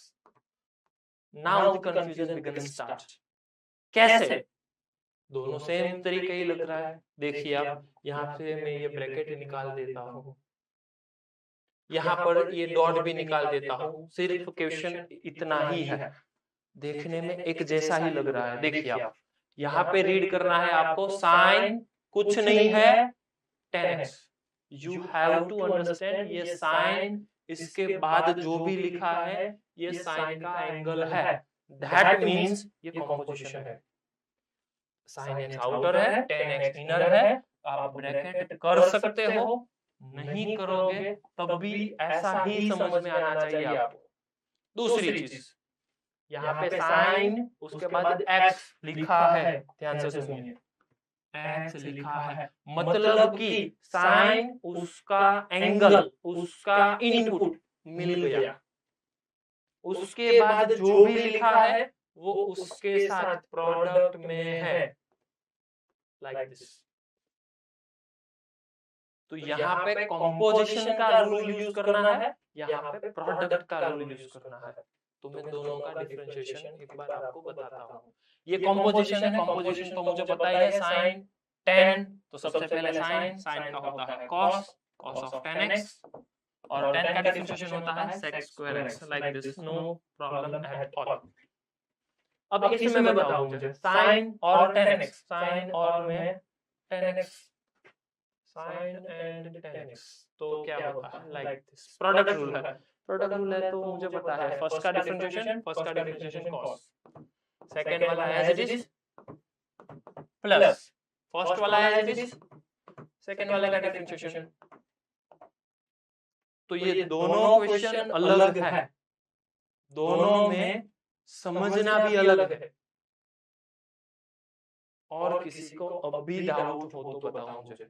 Now the confusion began start. कैसे? दोनों सेम तरीके ही लग रहा है। देखिए आप, यहाँ से मैं ये ब्रैकेट निकाल देता हूँ, यहाँ पर ये डॉट भी निकाल देता हूँ, सिर्फ क्वेश्चन इतना ही है, देखने में एक जैसा ही लग रहा है। देखिए आप, यहाँ पे रीड करना है आपको, साइन कुछ नहीं है 10x। You have to understand, ये साइन, इसके बाद जो भी लिखा है ये साइन का एंगल है, दैट मीन्स ये कॉम्पोजिशन है। साइन एक्स आउटर है, 10x इनर है, आप ब्रैकेट कर सकते हो, नहीं करोगे तब भी ऐसा ही समझ में आना चाहिए आपको। दूसरी चीज, यहाँ पे साइन, उसके बाद x लिखा है, ध्यान से सुनिए, x लिखा है, मतलब कि साइन उसका एंगल, उसका इनपुट मिल गया, उसके बाद जो भी लिखा है वो उसके साथ प्रोडक्ट में है, लाइक दिस। तो यहाँ पे कंपोजिशन का रूल यूज करना है, यहाँ पे प्रोडक्ट का रूल यूज करना है। तो मैं दोनों का डिफरेंशिएशन एक बार आपको बताता हूँ। ये कंपोजिशन है, कंपोजिशन तो मुझे पता ही है, साइन 10, तो सबसे पहले साइन, साइन का होता है कॉस, कॉस ऑफ 10x, और 10 का डिफरेंशिएशन होता है sec square x, like this, no problem at all. अब इसमें मैं बताऊं मुझे साइन और 10x, साइन और में 10x, साइन एंड 10x, तो क्या होता है, लाइक दिस, प्रोडक्ट रूल है। प्रोडक्ट रूल है तो मुझे पता है, फर्स्ट का डिफरेंशिएशन कॉस, सेकंड वाला as it is plus, first वाला एज इट इज, सेकंड वाले का डिफरेंशिएशन। तो ये दोनों क्वेश्चन अलग है, दोनों में समझना भी अलग है। और किसी को अब भी डाउट हो तो बताओ मुझे,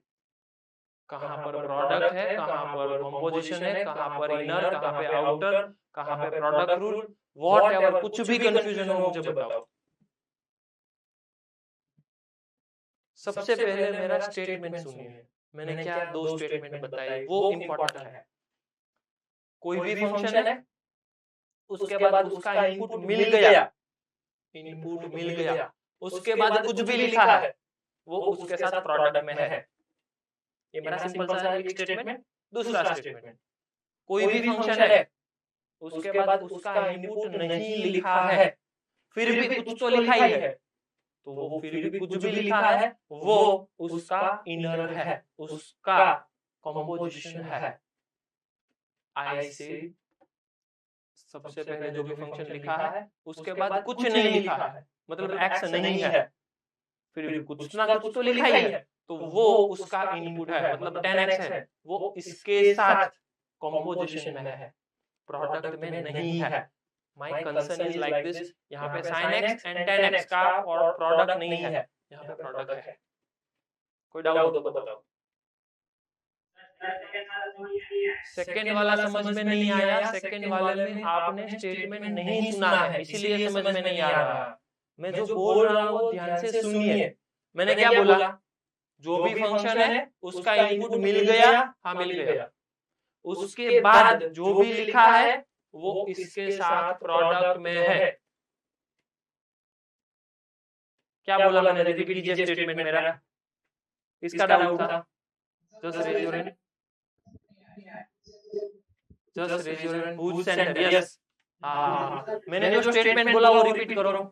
कहां पर प्रोडक्ट है, कहां पर कंपोजिशन है, कहां पर इनर, कहां पे आउटर, कहां पे प्रोडक्ट रूल, व्हाटएवर, कुछ भी कंफ्यूजन हो मुझे बताओ। सबसे पहले मेरा स्टेटमेंट सुनिए, मैंने क्या दो स्टेटमेंट बताए, वो इंपॉर्टेंट है। कोई भी फंक्शन है, उसके बाद उसका इनपुट मिल गया, इनपुट मिल गया, उसके बाद कुछ भी लिखा है वो उसके साथ प्रोडक्ट में है। ये मेरा सिंपल सा एक स्टेटमेंट। दूसरा स्टेटमेंट, कोई भी फंक्शन है, उसके बाद उसका इनपुट नहीं लिखा है, फिर भी कुछ तो लिखा ही है, तो वो फिर भी कुछ भी लिखा है वो उसका इनर है, उसका कंपोजिशन है। आई से सबसे पहले जो भी फंक्शन लिखा है उसके बाद कुछ नहीं लिखा है, मतलब एक्स नहीं है, फिर भी कुछ ना कुछ तो लिखा ही है, तो वो उसका इनपुट है, मतलब 10x है, वो इसके साथ कंपोजिशन में है, प्रोडक्ट में नहीं है। My concern is like this, यहाँ पे sin x एंड 10x का और प्रोडक्ट नहीं है, यहाँ पे प्रोडक्ट है। कोई डाउट हो तो बताओ। सेकंड वाला समझ में नहीं आया, सेकंड वाले में आपने स्टेटमेंट नहीं सुना है, इसीलिए समझ में नहीं आ रहा। मैं जो बोल रहा हूँ वो ध्यान से सुनिए। मैंने क्या बोला, जो भी फंक्शन है उसका इनपुट मिल गया, हाँ मिल गया, उसके बाद जो भी लिखा है वो इसके साथ प्रोडक्ट में है। क्या बोला मैंने, रिपीट कीजिए स्टेटमेंट मेरा, इसका डाउट था, just raise your hand, just raise your hand, whose center, yes. हाँ, मैंने जो स्टेटमेंट बोला वो रिपीट करो।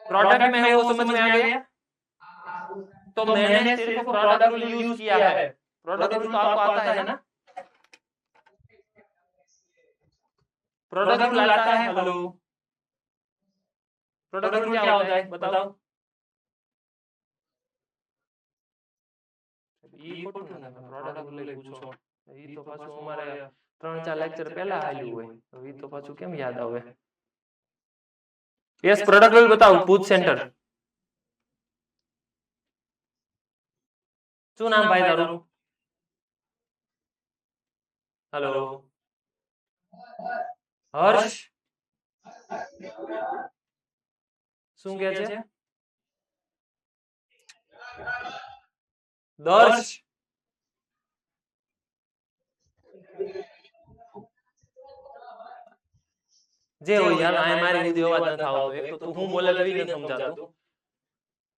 प्रोडक्ट में है वो समझ में आ गया, तो मैंने सिर्फ प्रोडक्ट रूल यूज किया है। प्रोडक्ट रूल तो आपको आता है ना, प्रोडक्ट रूल आता है, हेलो, प्रोडक्ट रूल क्या होता है बताओ। ई खोटું ને, પ્રોડક્ટ રૂલ લઈ પૂછો, ઈ તો પાછું અમારે 3-4 લેક્ચર પહેલા આલ્યું હોય, તો ઈ તો પાછું કેમ યાદ આવે। यस, प्रोडक्ट रूल बताओ, पूछ सेंटर। શું નામ ભાઈ તારું? हेलो, हर्ष, શું કહે છે? दर्श, જે હોય હાલ આ મારી સુધી અવાજ ન આવતો, એક તો તું હું બોલે તો ઈ ન સમજાતું,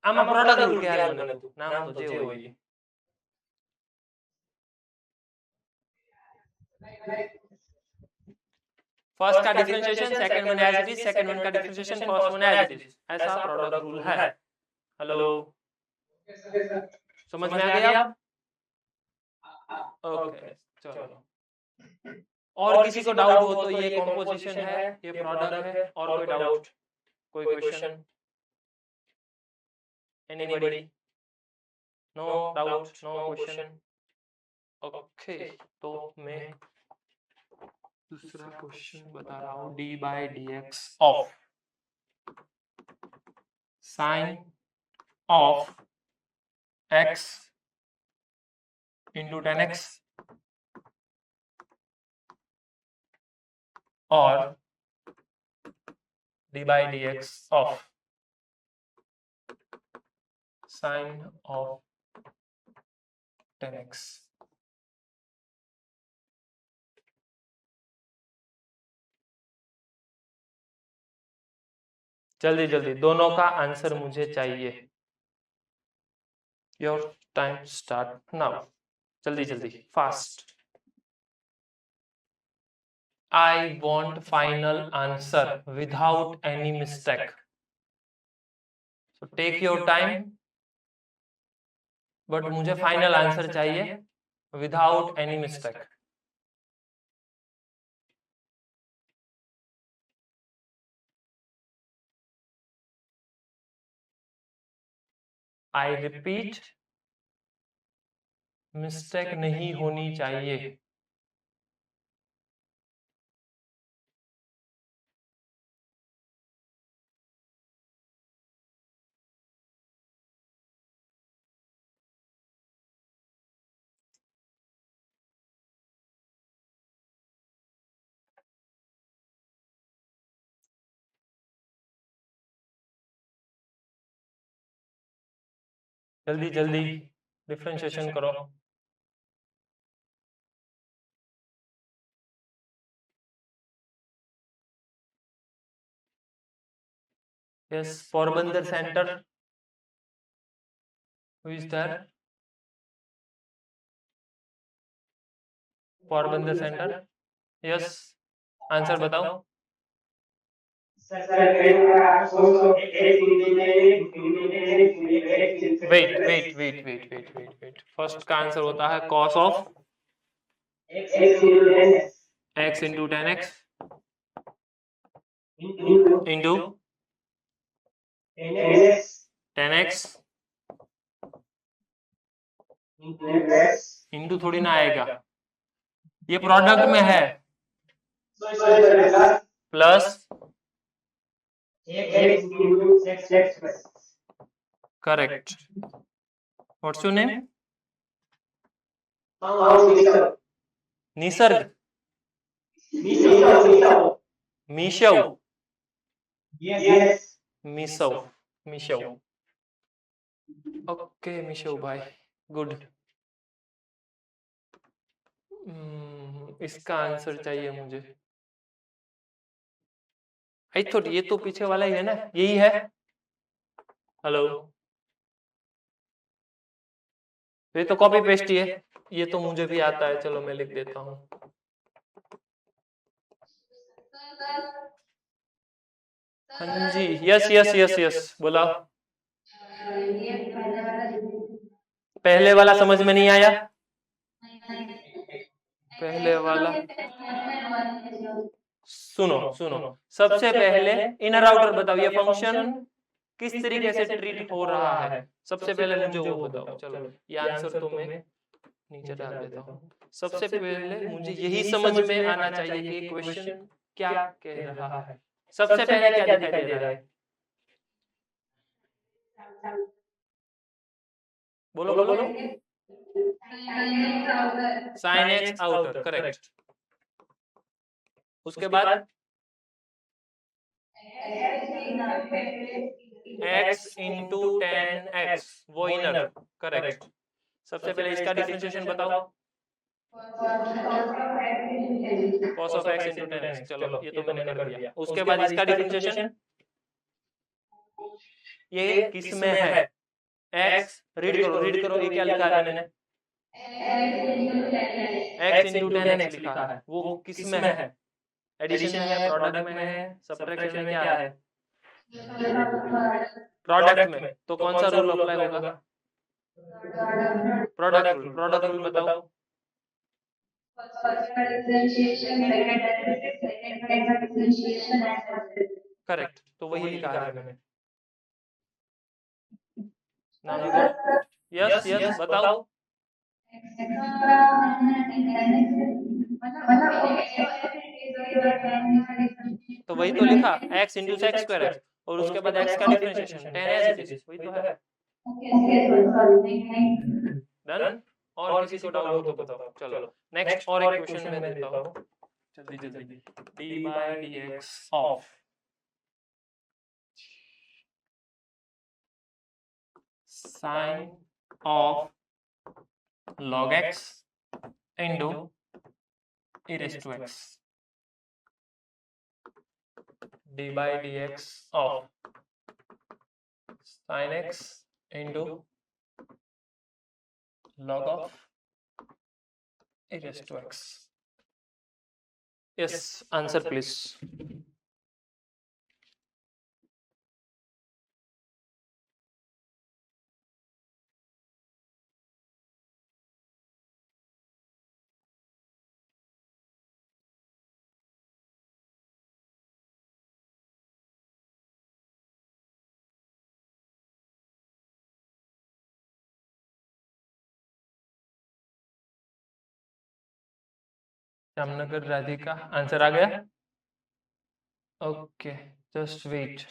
આમાં પ્રોડક્ટ રૂલ કે હાલ મને તું નામ તો જે હોય ઈ. फर्स्ट का differentiation second one as it is, second one का differentiation first one as it is, ऐसा प्रोडक्ट रूल है। हेलो, समझ में आ गया? ओके चलो, और किसी को डाउट हो तो ये कॉम्पोजिशन है, ये प्रोडक्ट है, और कोई डाउट, कोई question, anybody? No doubt, no question? Okay, तो मैं दूसरा क्वेश्चन बता रहा हूं, d by d x of sine of x into ten x और d by d x of sine of ten x. जल्दी जल्दी दोनों का आंसर मुझे चाहिए। योर टाइम स्टार्ट नाउ, जल्दी जल्दी fast. I want final answer without any mistake, so take your time, but मुझे फाइनल आंसर चाहिए without any mistake. I repeat, mistake नहीं होनी चाहिए। जल्दी जल्दी डिफरेंशिएशन करो। Yes, Porbandar centre, who is there? Porbandar centre, yes, answer बताओ। Wait wait wait wait wait wait wait, first का आंसर होता है cos of x into ten x into ten x into थोड़ी ना आएगा, ये प्रोडक्ट में है, plus correct. What's your name? Nisarg, Mishav, Mishav, Mishav, okay Mishav भाई, गुड। इसका आंसर चाहिए मुझे। आई थॉट ये तो पीछे वाला ही है ना, यही है। हेलो, ये तो कॉपी पेस्ट ही है, ये तो मुझे भी आता है, चलो मैं लिख देता हूँ। हाँ जी, यस यस यस यस, बोला। पहले वाला समझ में नहीं आया? पहले वाला सुनो सुनो, सबसे पहले इनर आउटर बताओ, ये फंक्शन किस तरीके से ट्रीट हो रहा है, सबसे पहले मुझे वो बताओ। चलो ये आंसर तो मैं नीचे डाल देता हूँ। सबसे पहले मुझे यही समझ में आना चाहिए कि क्वेश्चन क्या कह रहा है। सबसे पहले क्या दिखाई दे रहा है? बोलो बोलो। Sine x outer, correct. उसके बाद x इंटू टेन एक्स, वो इनर, करेक्ट। सबसे पहले इसका डिफरेंशिएशन बताओ। cos of x into tan x। चलो ये तो मैंने कर दिया। उसके बाद इसका डिफरेंशिएशन, ये किस में है? x रीड करो ये क्या लिखा है मैंने? x into tan x लिखा है। वो किस में है? एडिशन में है, प्रोडक्ट में है, सब्ट्रैक्शन में, क्या है? प्रोडक्ट में। तो कौन सा रूल अप्लाई होगा? प्रोडक्ट रूल बताओ। करेक्ट, तो वही लिखा है मैंने। Now you got? यस बताओ। तो वही तो लिखा, x into sec square x, और उसके बाद x का differentiation tan as it is, वही तो है। डन। और किसी को डाउट हो तो बताओ। चलो नेक्स्ट और एक क्वेश्चन मैं देता हूँ, जल्दी। D by d x of sine of log x into e raised to x, d by dx of sin x into log of e raised to x। yes, answer please। Jamnagar Radhika, answer आ गया? Okay, just wait.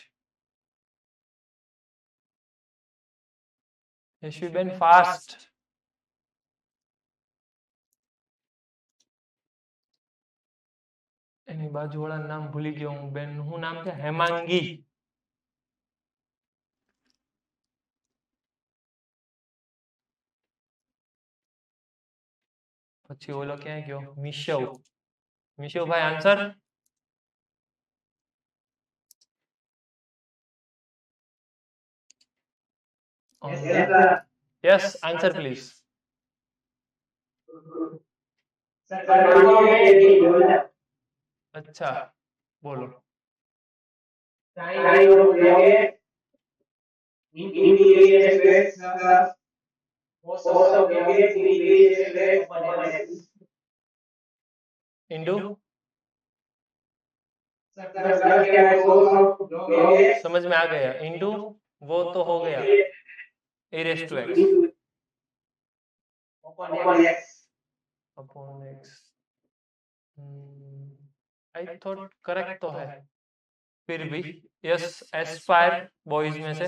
Yashviben fast. એની બાજુવાળા નામ ભૂલી ગયો હું બેન, હું નામ છે? હેમાંગી। પછી ઓલો ક્યાં ગયો? મિશવ ભાઈ, આન્સર? Yes, answer please. अच्छा बोलो। इंटू, समझ में आ गया? इंटू वो तो हो गया e raised to x upon x। I thought correct तो है, फिर भी यस एस्पायर बॉयज में से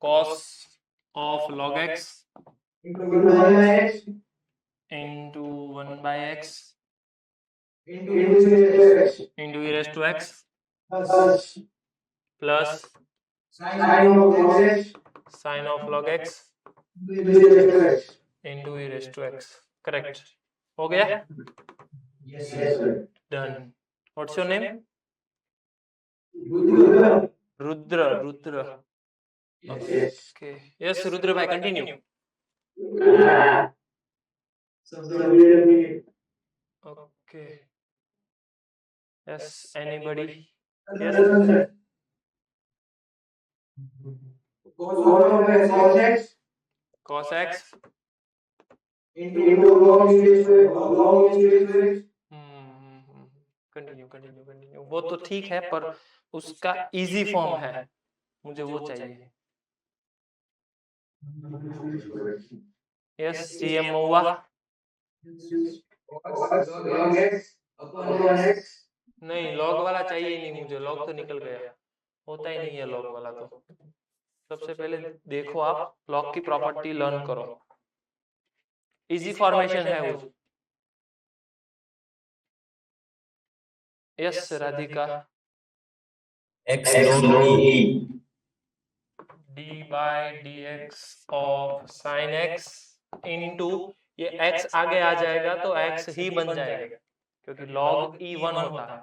cos of log x into 1 by x into e raised to x plus sin of log x into e raised to x। Correct हो गया? Done. What's your name? Rudra. Okay, yes Rudra भाई, continue. Okay, yes anybody? Yes, cos x continue. वो तो ठीक है, पर उसका easy form है, मुझे वो चाहिए। यस सीएम हुआ? नहीं, लॉग वाला चाहिए नहीं मुझे, लॉग तो निकल गया, होता ही नहीं है लॉग वाला। तो सबसे पहले देखो, आप लॉग की प्रॉपर्टी लर्न करो, इजी फॉर्मेशन है वो। Yes Radhika. x log e d by d x of sine x into, ये x आगे आ जाएगा तो x ही बन जाएगा क्योंकि log e 1 होता है।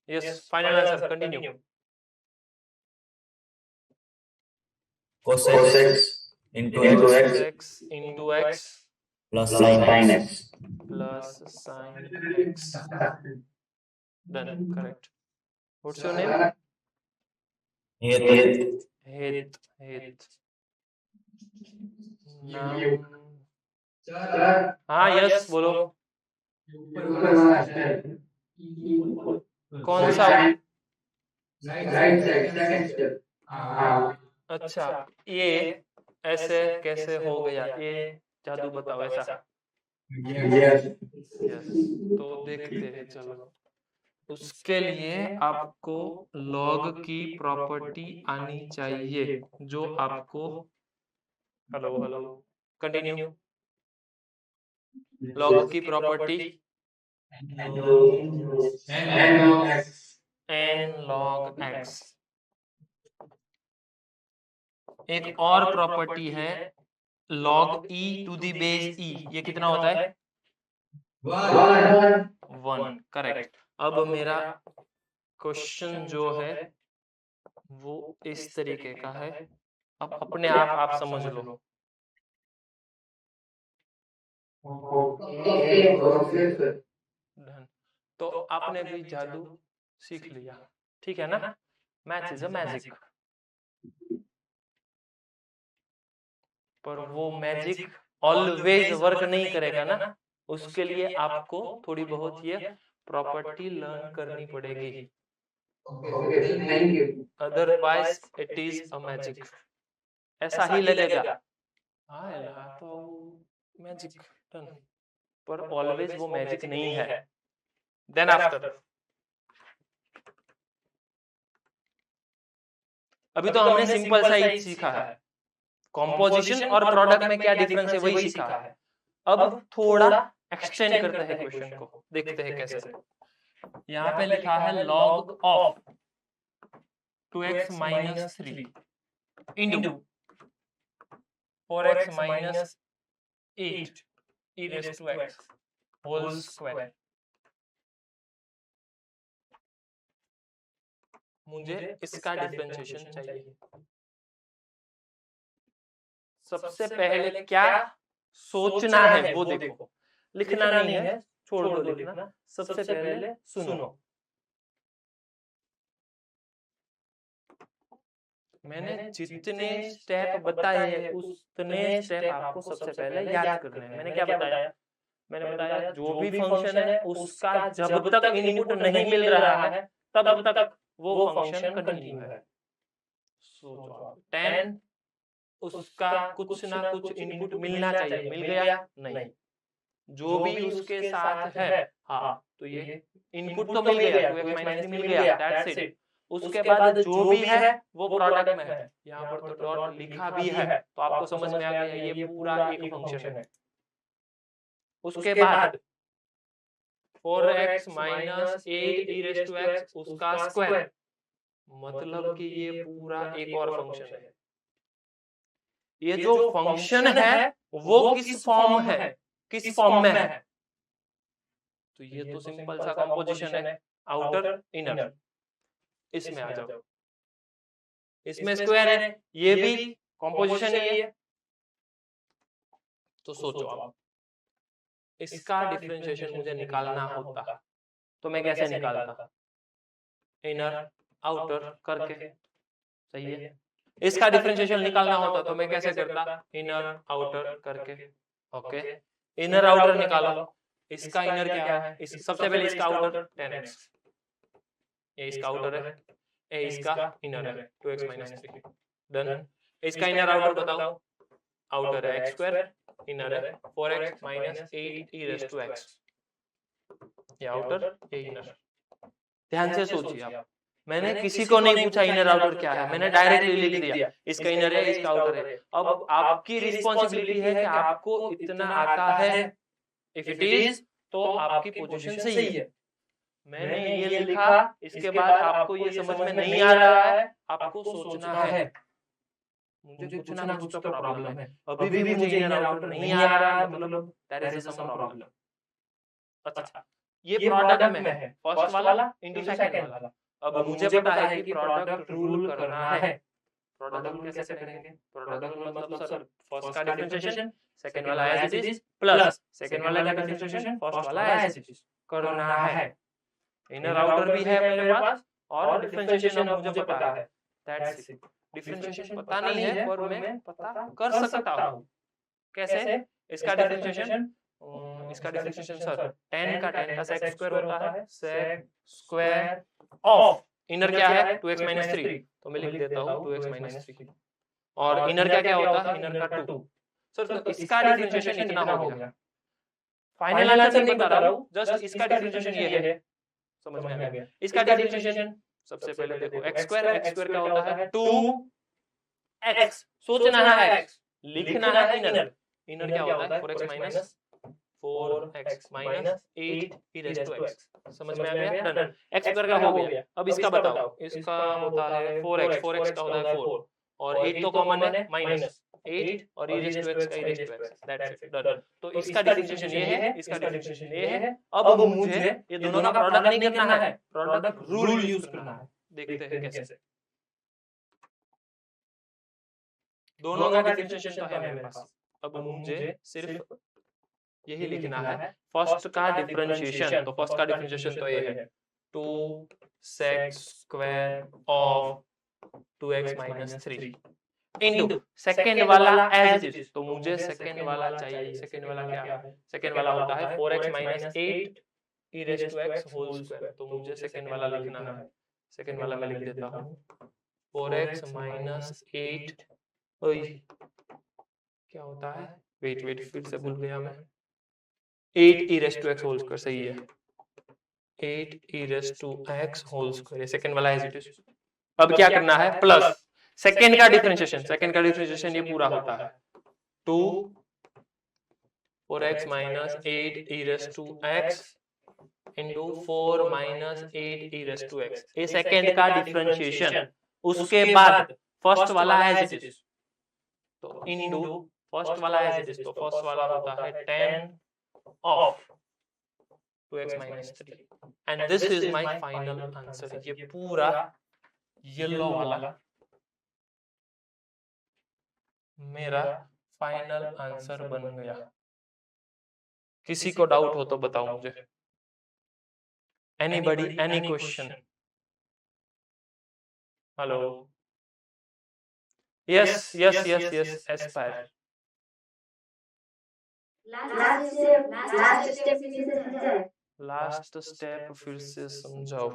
Yes, final answer, continue. cos x into x into x plus sin x. plus sin x. Done, correct. What's your name? Heth. Heth. हाँ, यस बोलो। कौन सा? अच्छा, ये ऐसे कैसे हो गया, ये जादू बताओ ऐसा। यस, तो देखते हैं, चलो। उसके लिए आपको log की प्रॉपर्टी आनी चाहिए, जो आपको, हेलो, कंटिन्यू। log की प्रॉपर्टी n log x। एक और प्रॉपर्टी है log e to the base e, ये कितना होता है? 1, करेक्ट। अब मेरा क्वेश्चन जो है वो इस तरीके का है, अब अपने आप समझ लो। तो आपने भी जादू सीख लिया, ठीक है ना? मैथ इज अ मैजिक, पर वो मैजिक ऑलवेज वर्क नहीं करेगा ना, उसके लिए आपको थोड़ी बहुत ये प्रॉपर्टी लर्न करनी पड़ेगी, otherwise it is a magic. ऐसा ही लगेगा, हाँ तो मैजिक डन, पर ऑलवेज वो मैजिक नहीं है। देन आफ्टर, अभी तो हमने सिंपल सा ही सीखा है, कॉम्पोजिशन और प्रोडक्ट में क्या डिफरेंस है वही सीखा है। अब थोड़ा एक्सटेंड करते हैं क्वेश्चन को, देखते हैं कैसे। यहाँ पे लिखा है log of 2x minus 3 into 4x minus 8 e raised to x whole square. मुझे इसका डिफरेंशिएशन चाहिए। सबसे पहले क्या सोचना है वो देखो, लिखना नहीं है, छोड़ दो लिखना। सबसे पहले सुनो, मैंने जितने स्टेप बताए हैं उतने स्टेप आपको सबसे पहले याद करने हैं। मैंने क्या बताया? मैंने बताया जो भी फंक्शन है उसका जब तक इनपुट नहीं मिल रहा है तब तक वो फंक्शन कंटिन्यू है। सोचो, 10 उसका कुछ ना कुछ इनपुट मिलना चाहिए, मिल गया? नहीं। जो भी उसके साथ है, हाँ, तो ये इनपुट तो मिल गया, 2x माइनस 3 मिल गया, दैट्स इट। उसके बाद जो भी है वो प्रोडक्ट में है। यहाँ पर तो डॉट लिखा भी है, तो आपको समझ में आ गया ये पूरा एक फंक्शन है। उसके बाद 4x minus 8 e raised to x उसका स्क्वायर, मतलब कि ये पूरा एक और फंक्शन है। ये जो फंक्शन है वो किस फॉर्म है, किस फॉर्म में है? तो ये तो सिंपल सा कंपोजिशन है, आउटर इनर। इसमें आ जाओ, इसमें स्क्वायर है, ये भी कंपोजिशन ही है। तो सोचो आप, इसका डिफरेंशिएशन मुझे निकालना होता तो मैं कैसे निकालता? इनर आउटर करके, सही है। इसका डिफरेंशिएशन निकालना होता तो मैं कैसे करता? इनर आउटर करके, ओके। इनर आउटर निकालो। इसका इनर क्या है? इस सबसे पहले इसका आउटर 10x, ये इसका आउटर है, ये इसका इनर है 2x माइनस 3। डन। इसका इनर आउटर बताओ। आउटर है x स्क्वायर, इनर है 4x minus 8 e raised to x। ये आउटर, ये इनर। ध्यान से सोचिए आप, मैंने किसी को नहीं पूछा इनर आउटर क्या है, मैंने डायरेक्टली लिख दिया इसका इनर है, इसका आउटर है। अब आपकी रिस्पॉन्सिबिलिटी है कि आपको इतना आता है। इफ इट इज तो आपकी पोजीशन सही है, मैंने ये लिखा, इसके बाद आपको ये समझ में नहीं आ रहा है, आपको सोचना है, मुझे कुछ ना कुछ तो प्रॉब्लम है, अभी भी मुझे इनर आउटर नहीं आ रहा है, मतलब देयर इज सम प्रॉब्लम। अच्छा, ये प्रोडक्ट में है, फर्स्ट वाला इनटू सेकंड वाला। अब मुझे पता है कि प्रोडक्ट रूल करना है। प्रोडक्ट कैसे करेंगे? प्रोडक्ट मतलब सर फर्स्ट का डिफरेंशिएशन सेकंड वाला as it is plus second वाला का डिफरेंशिएशन फर्स्ट वाला एज इट इज करना है। इनर आउटर भी है मेरे पास और डिफरेंशिएशन अब मुझे पता है, दैट्स इट। डिफरेंशिएशन पता नहीं है पर मैं पता कर सकता हूं। कैसे? इसका डिफरेंशिएशन सर tan का sec स्क्वायर होता है, sec स्क्वायर ऑफ इनर क्या है 2x 3, तो मैं लिख देता हूँ 2x 3 और इनर क्या क्या होता है, इनर का 2। सर तो इसका डिफरेंशिएशन इतना हो गया, फाइनल आंसर नहीं बता रहा हूँ, जस्ट इसका डिफरेंशिएशन ये है, समझ में आ गया। इसका डिफरेंशिएशन सबसे पहले देखो x स्क्वायर क्या होता है 2x, सोचना है x, लिखना है इनर, इनर क्या होता है 4x minus 8 e raise to x। समझ में आ गया? डन। x स्क्वायर का हो गया, अब इसका बताओ, इसका होता है 4x का होता है 4 और 8 तो कॉमन है माइनस 8 और e रेज़ टू x का e raise to x, that's it, done. तो इसका डिफरेंशिएशन ये है, इसका डिफरेंशिएशन ये है। अब मुझे ये दोनों का प्रोडक्ट नहीं करना है, प्रोडक्ट रूल यूज करना है। देखते हैं कैसे। दोनों का डिफरेंशिएशन तो है मेरे पास, अब मुझे सिर्फ यही लिखना है फर्स्ट का डिफरेंशिएशन। तो फर्स्ट का डिफरेंशिएशन तो ये है 2 sec square of 2x minus 3 into second वाला एज इट इज। तो मुझे सेकंड वाला चाहिए, सेकंड वाला क्या है, सेकंड वाला होता है 4x minus 8 e raise to x whole square. तो मुझे सेकंड वाला लिखना है, सेकंड वाला मैं लिख देता हूँ 4x माइनस 8, ओए क्या होता है, वेट फिर से भूल गया मैं, 8 e raise to x whole square, सही है 8 e raise to x whole square, ये सेकंड वाला एज इट इज। अब क्या करना है, प्लस सेकंड का डिफरेंशिएशन, सेकंड का डिफरेंशिएशन ये पूरा होता है 2 4x minus 8 e raise to x into 4 minus 8 e raise to x, ये सेकंड का डिफरेंशिएशन। उसके बाद फर्स्ट वाला एज इट इज, तो इनटू फर्स्ट वाला एज इट इज, तो फर्स्ट वाला होता है 10 of 2x minus 3 and this is my final answer। ये पूरा येलो वाला मेरा फाइनल आंसर बन गया। किसी को डाउट हो तो बताओ मुझे, anybody, any question? Hello, yes Aspire. Last step फिर से समझाओ।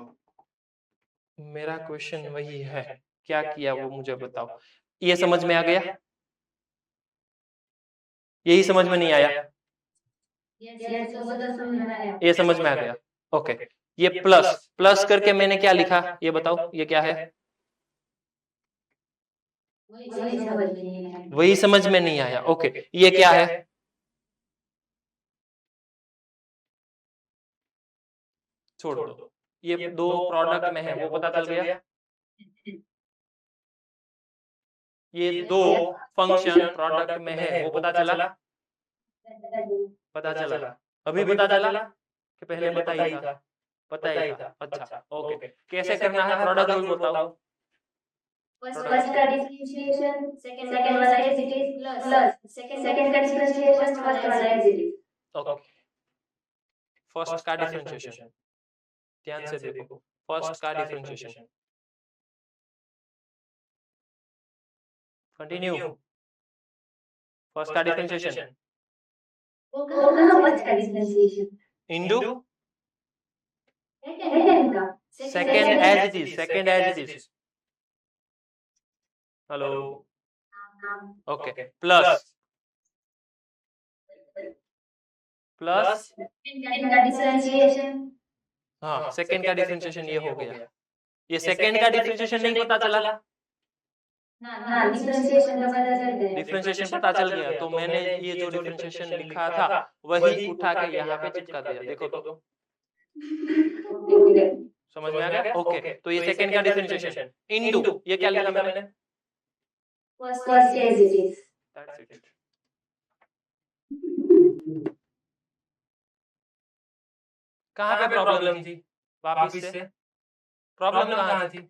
मेरा क्वेश्चन वही है, क्या किया वो मुझे बताओ। ये समझ में आ गया? यही समझ में नहीं आया? ये समझ में आ गया, ओके। ये प्लस करके मैंने क्या लिखा ये बताओ, ये क्या है? वही समझ में नहीं आया, ओके। ये क्या है? छोड़ दो, ये दो प्रोडक्ट में है वो पता चल गया। ये दो फंक्शन प्रोडक्ट में है वो पता चला, अभी पता चला कि पहले पता ही था? पता ही था, अच्छा ओके। कैसे करना है प्रोडक्ट रूल बताओ। फर्स्ट का डिफरेंशिएशन सेकंड वाला as it is plus second का डिफरेंशिएशन फर्स्ट वाला as it is, okay. First का डिफरेंशिएशन, ध्यान से देखो, फर्स्ट का डिफरेंशिएशन, कंटिन्यू। फर्स्ट का डिफरेंशिएशन वो कहां फर्स्ट का डिफरेंशिएशन इनटू सेकंड का, second as it is, hello, okay. Plus second का डिफरेंशिएशन, हाँ सेकंड का डिफरेंशिएशन ये हो गया। ये सेकंड का डिफरेंशिएशन नहीं पता चला, हां डिफरेंशिएशन पता चल गया, तो मैंने ये जो डिफरेंशिएशन लिखा था वही उठा के यहाँ पे चिपका दिया। देखो तो Okay. समझ में आ गया? ओके तो ये सेकंड का डिफरेंशिएशन इनटू ये क्या लिखा मैंने? First as it is. That's it. कहाँ पे प्रॉब्लम थी? वापस से प्रॉब्लम कहाँ थी?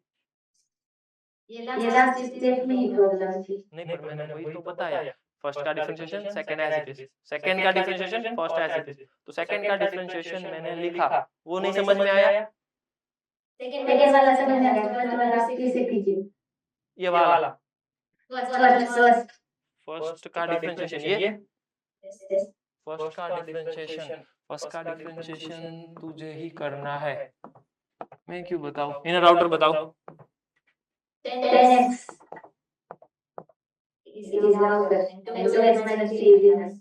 ये लास्ट स्टेप में ही प्रॉब्लम थी। नहीं पर मैंने वही तो बताया, फर्स्ट का differentiation second as it is, second का differentiation first as it is, तो सेकंड का डिफरेंशिएशन मैंने लिखा, वो नहीं समझ में आया? सेकंड वाला समझ में आ गया, फर्स्ट वाला आप फिर से कीजिए। ये वाला फर्स्ट फर्स्ट का डिफरेंशिएशन ये yes. फर्स्ट का डिफरेंशिएशन तुझे ही करना है, मैं क्यों बताऊं? इनर आउटर बताओ। 10x is louder and 2x minus 3 is less.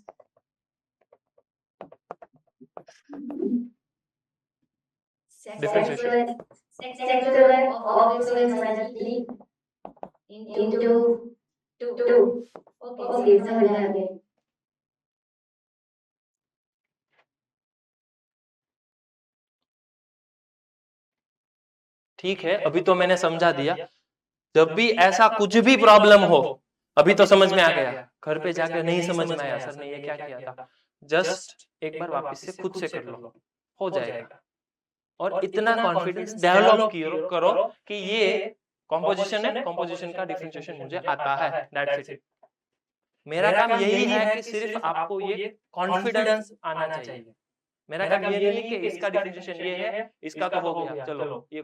Differentiation. Sec square of 2x minus 3 into 2. Okay, समझ आ गया। ठीक है, अभी तो मैंने समझा दिया। जब भी ऐसा कुछ भी प्रॉब्लम हो, अभी तो समझ में आ गया, घर पे जाकर नहीं समझ में आया सर ने ये क्या किया था, जस्ट एक बार वापस से खुद से कर लो, हो जाएगा। और इतना कॉन्फिडेंस डेवलप करो कि ये कॉम्पोजिशन है, कॉम्पोजिशन का डिफरेंशिएशन मुझे आता है, दैट्स इट। मेरा काम यही है कि सिर्फ आपको ये कॉन्फिडेंस आना चाहिए। मेरा काम ये नहीं है कि इसका डिफरेंशिएशन ये है, इसका तो हो गया, चलो ये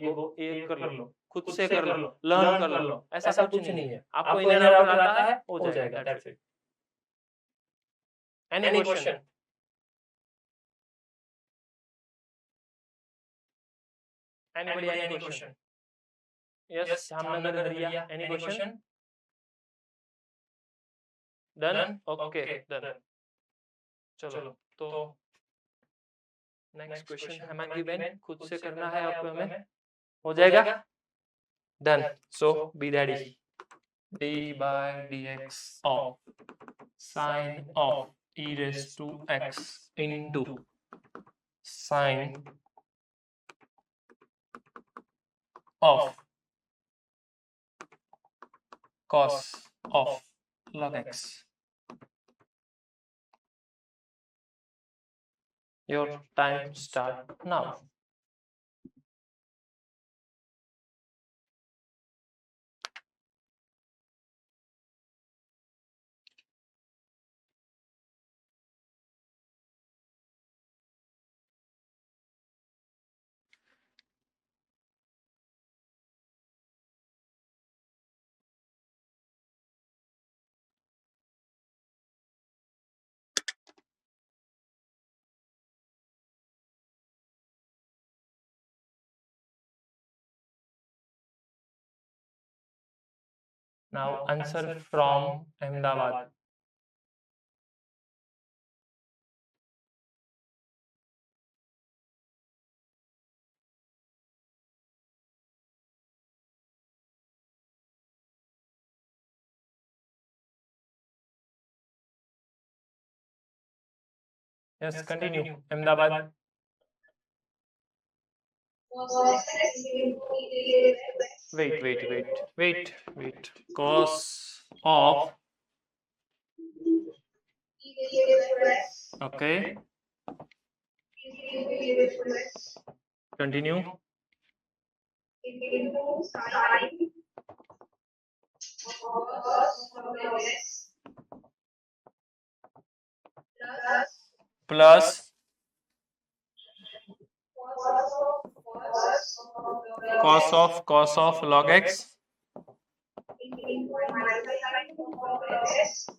कर लो, खुद से कर लो, लर्न कर लो, ऐसा कुछ नहीं है। आपको इनर आउटर आता है, हो जाएगा, that's it. Any question? Anybody, any question? Yes, Jamnagar Hariya, any question? Done, okay done. चलो तो नेक्स्ट क्वेश्चन हेमांगी बहन, खुद से करना है आपको, हमें हो जाएगा, done. So be ready. d by dx of sine of e raised to x into sine of cos of log x. Your time start now. Now answer from Ahmedabad. Yes, continue. Ahmedabad. Wait. Cos of, okay. Continue. Plus cos of log x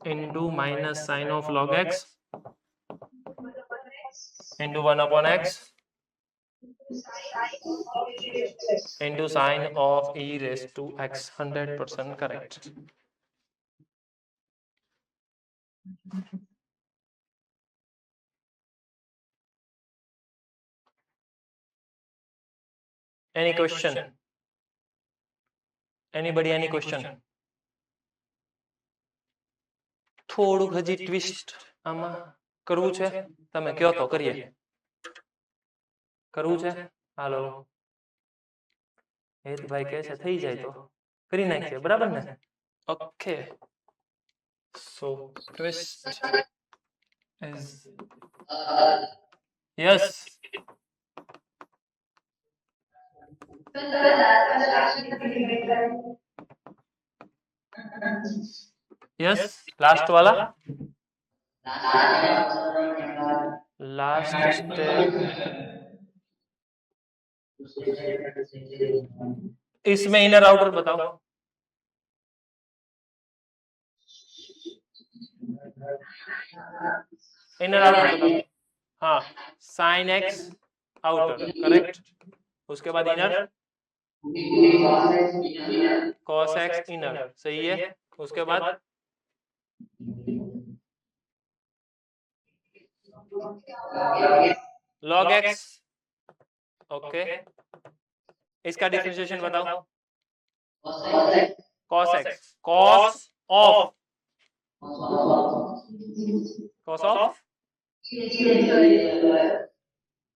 into minus sine of log x into 1 upon x into sine of e raised to x. 100% correct. Any question? Anybody, any question? થોડુંક હજી twist આમાં કરવું છે, તમે કયો તો કરીએ। કરવું છે? હાલો હેતભાઈ કહે છે થઈ જાય તો કરી નાખીએ, બરાબર ને? Okay, so twist is yes, yes, last वाला लास्ट स्टेप इसमें इनर आउटर बताओ। इनर आउटर बताओ। हाँ, साइन एक्स आउटर करेक्ट, उसके बाद इनर कॉस एक्स इनर, सही है। उसके बाद लॉग एक्स, ओके। इसका डिफरेंशिएशन बताओ। Cos x, cos of, cos of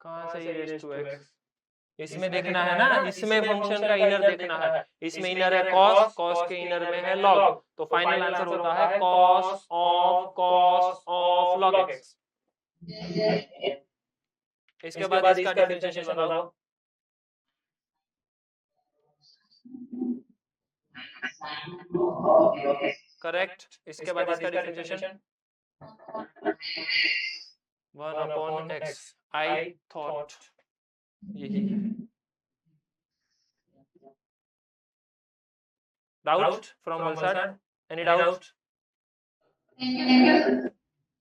कहाँ से e रेज़ टू x, इसमें देखना है ना, इसमें फंक्शन का इनर देखना है। इसमें इनर है cos, cos के इनर में है log, तो फाइनल आंसर होता है cos ऑफ log x। इसके बाद इसका डिफरेंशिएशन बताओ। करेक्ट, इसके बाद इसका डिफरेंशिएशन 1/x। आई थॉट यही है। Doubt from Valsad, any doubt?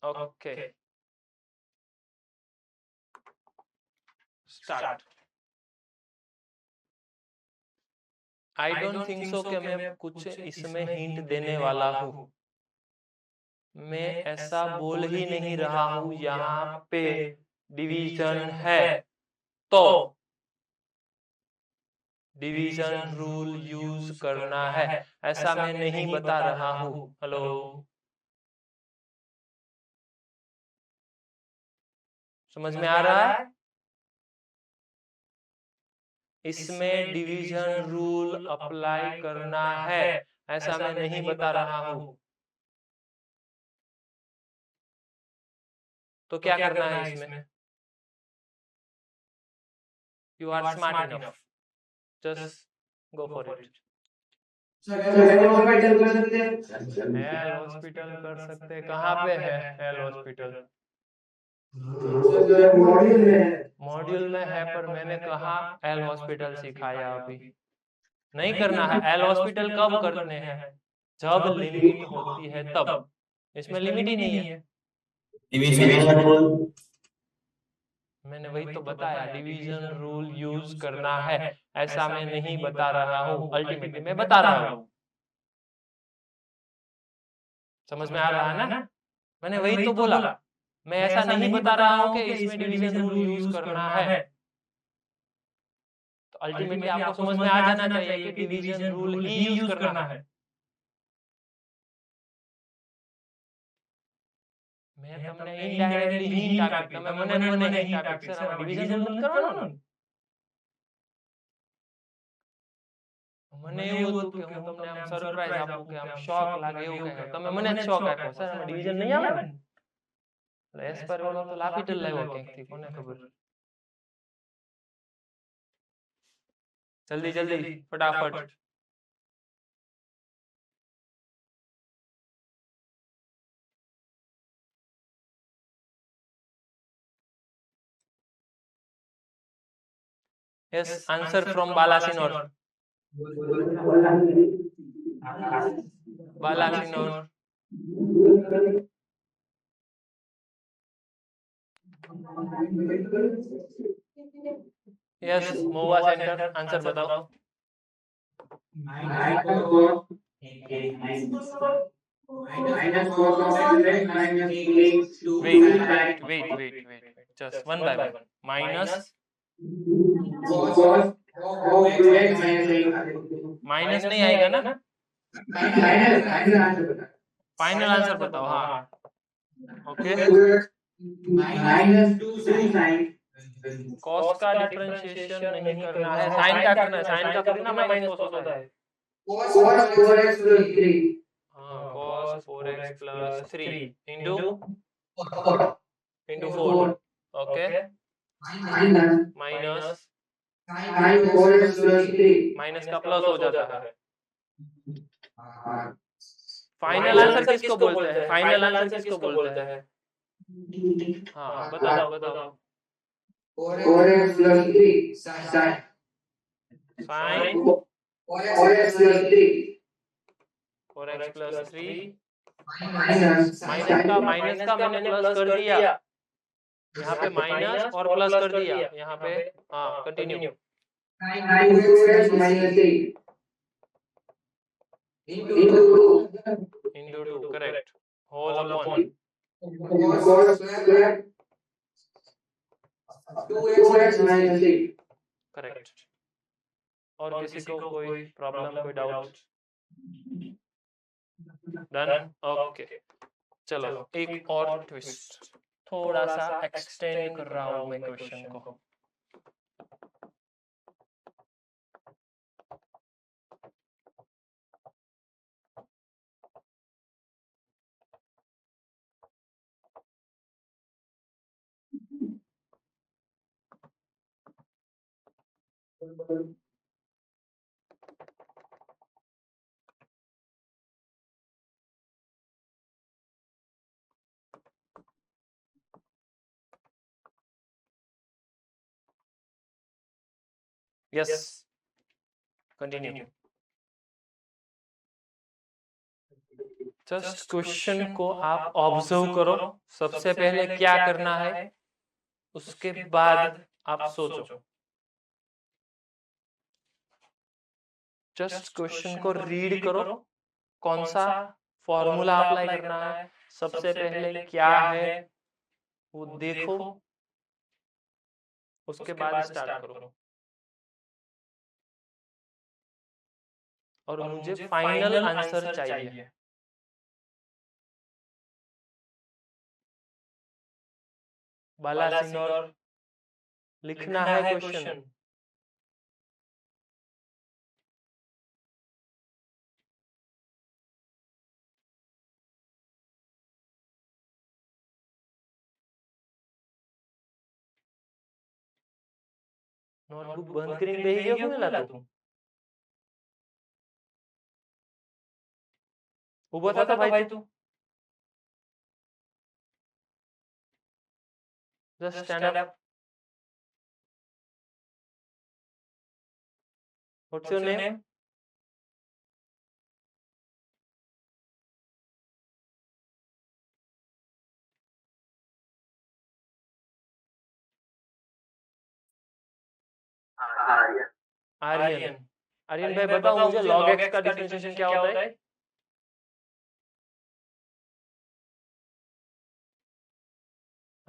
Okay, start. I don't think so कि मैं कुछ इसमें हिंट देने वाला हूं। मैं ऐसा बोल ही नहीं रहा हूं यहाँ पे डिवीजन है, तो डिवीजन रूल यूज करना है, ऐसा मैं नहीं बता रहा हूं। हेलो, समझ में आ रहा है? इसमें डिवीजन रूल अप्लाई करना है, ऐसा मैं नहीं बता रहा हूं। तो क्या करना है इसमें? You are smart enough, just go for it. Hospital कर सकते हैं, हेल हॉस्पिटल कर सकते हैं। कहाँ पे है हेल हॉस्पिटल? मॉड्यूल में है, पर मैंने कहा एल हॉस्पिटल सिखाया अभी नहीं करना है। एल हॉस्पिटल कब करने हैं? जब लिमिट होती है तब, इसमें लिमिट ही नहीं है। डिवीजन रूल, मैंने वही तो बताया, डिवीजन रूल यूज करना है, ऐसा मैं नहीं बता रहा हूँ। अल्टीमेटली मैं बता रहा हूँ। समझ में आ रहा है ना? मैंने वही तो बोला, मैं ऐसा नहीं बता रहा हूँ कि इसमें डिवीजन रूल यूज करना है। तो अल्टीमेटली आपको समझ में आ जाना चाहिए कि डिवीजन रूल ही यूज करना है। मैं તમને ઇનડાયરેક્ટલી હિન્ટ આપી, તમે મને ને મને હિન્ટ આપી સર આમાં ડિવિઝન રૂલ નથી કરવાનો ને। મને એવું હતું કે હું તમને આમ સરપ્રાઈઝ આપું કે આમ શોક લાગે એવું કહે, તમે મને જ શોક આપ્યો સર આમાં ડિવિઝન નહીં આવે ને। એટલે એસ પર વાળો તો લાપીટલ લાવ્યો ક્યાંકથી, કોને ખબર। જલ્દી જલ્દી ફટાફટ। Yes, answer from Balasinor. Balasinor. Yes, Moa Center. Answer बताओ। Wait. Just one by one. Minus minus नहीं आएगा ना? फाइनल आंसर बताओ। हाँ, ओके। कॉस का डिफरेंशिएशन नहीं करना है, साइन का करना है, साइन का थोड़ी ना माइनस कॉस होता है। cos 4x plus 3 हाँ, cos 4x plus 3 into 4 4, okay, minus minus sin 4x plus 3 minus का प्लस हो जाता है। हाँ फाइनल आंसर किसको बोलते हैं? फाइनल आंसर किसको बोलते हैं? हाँ, बताओ बताओ। 4x plus 3 sin sine 4x plus 3 4x plus 3 minus minus का मैंने प्लस कर दिया, यहाँ पे माइनस और प्लस कर दिया, यहाँ पे हाँ continue. sin 2x minus 3 into 2 into 2, correct, whole upon cos square 2x minus 3 correct. और किसी को कोई प्रॉब्लम, कोई डाउट? Done, okay. चलो एक और ट्विस्ट, थोड़ा सा एक्सटेंड कर रहा हूं मैं क्वेश्चन को। Yes, continue. जस्ट क्वेश्चन को आप ऑब्जर्व करो, सबसे पहले क्या करना है, उसके बाद आप सोचो। जस्ट क्वेश्चन को रीड करो, कौन सा फॉर्मूला अप्लाई करना है, सबसे पहले क्या है वो देखो, उसके बाद स्टार्ट करो। और मुझे फाइनल आंसर चाहिए। बालासिनोर लिखना है क्वेश्चन। नोटबुक बंद કરીને બેહી ગયો કોને લા તું? ઊભો થા ભાઈ તું, just stand up. What's your name? Aryan. Aryan भाई बताओ मुझे log x का डिफरेंशिएशन क्या होता है?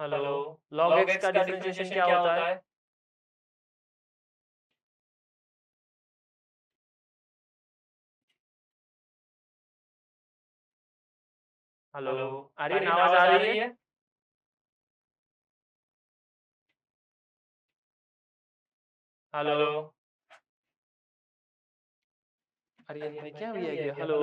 हेलो, log x का डिफरेंशिएशन क्या होता है? हेलो आर्यन, आवाज आ रही है? हेलो आर्यन भाई क्या भी आ गया? हेलो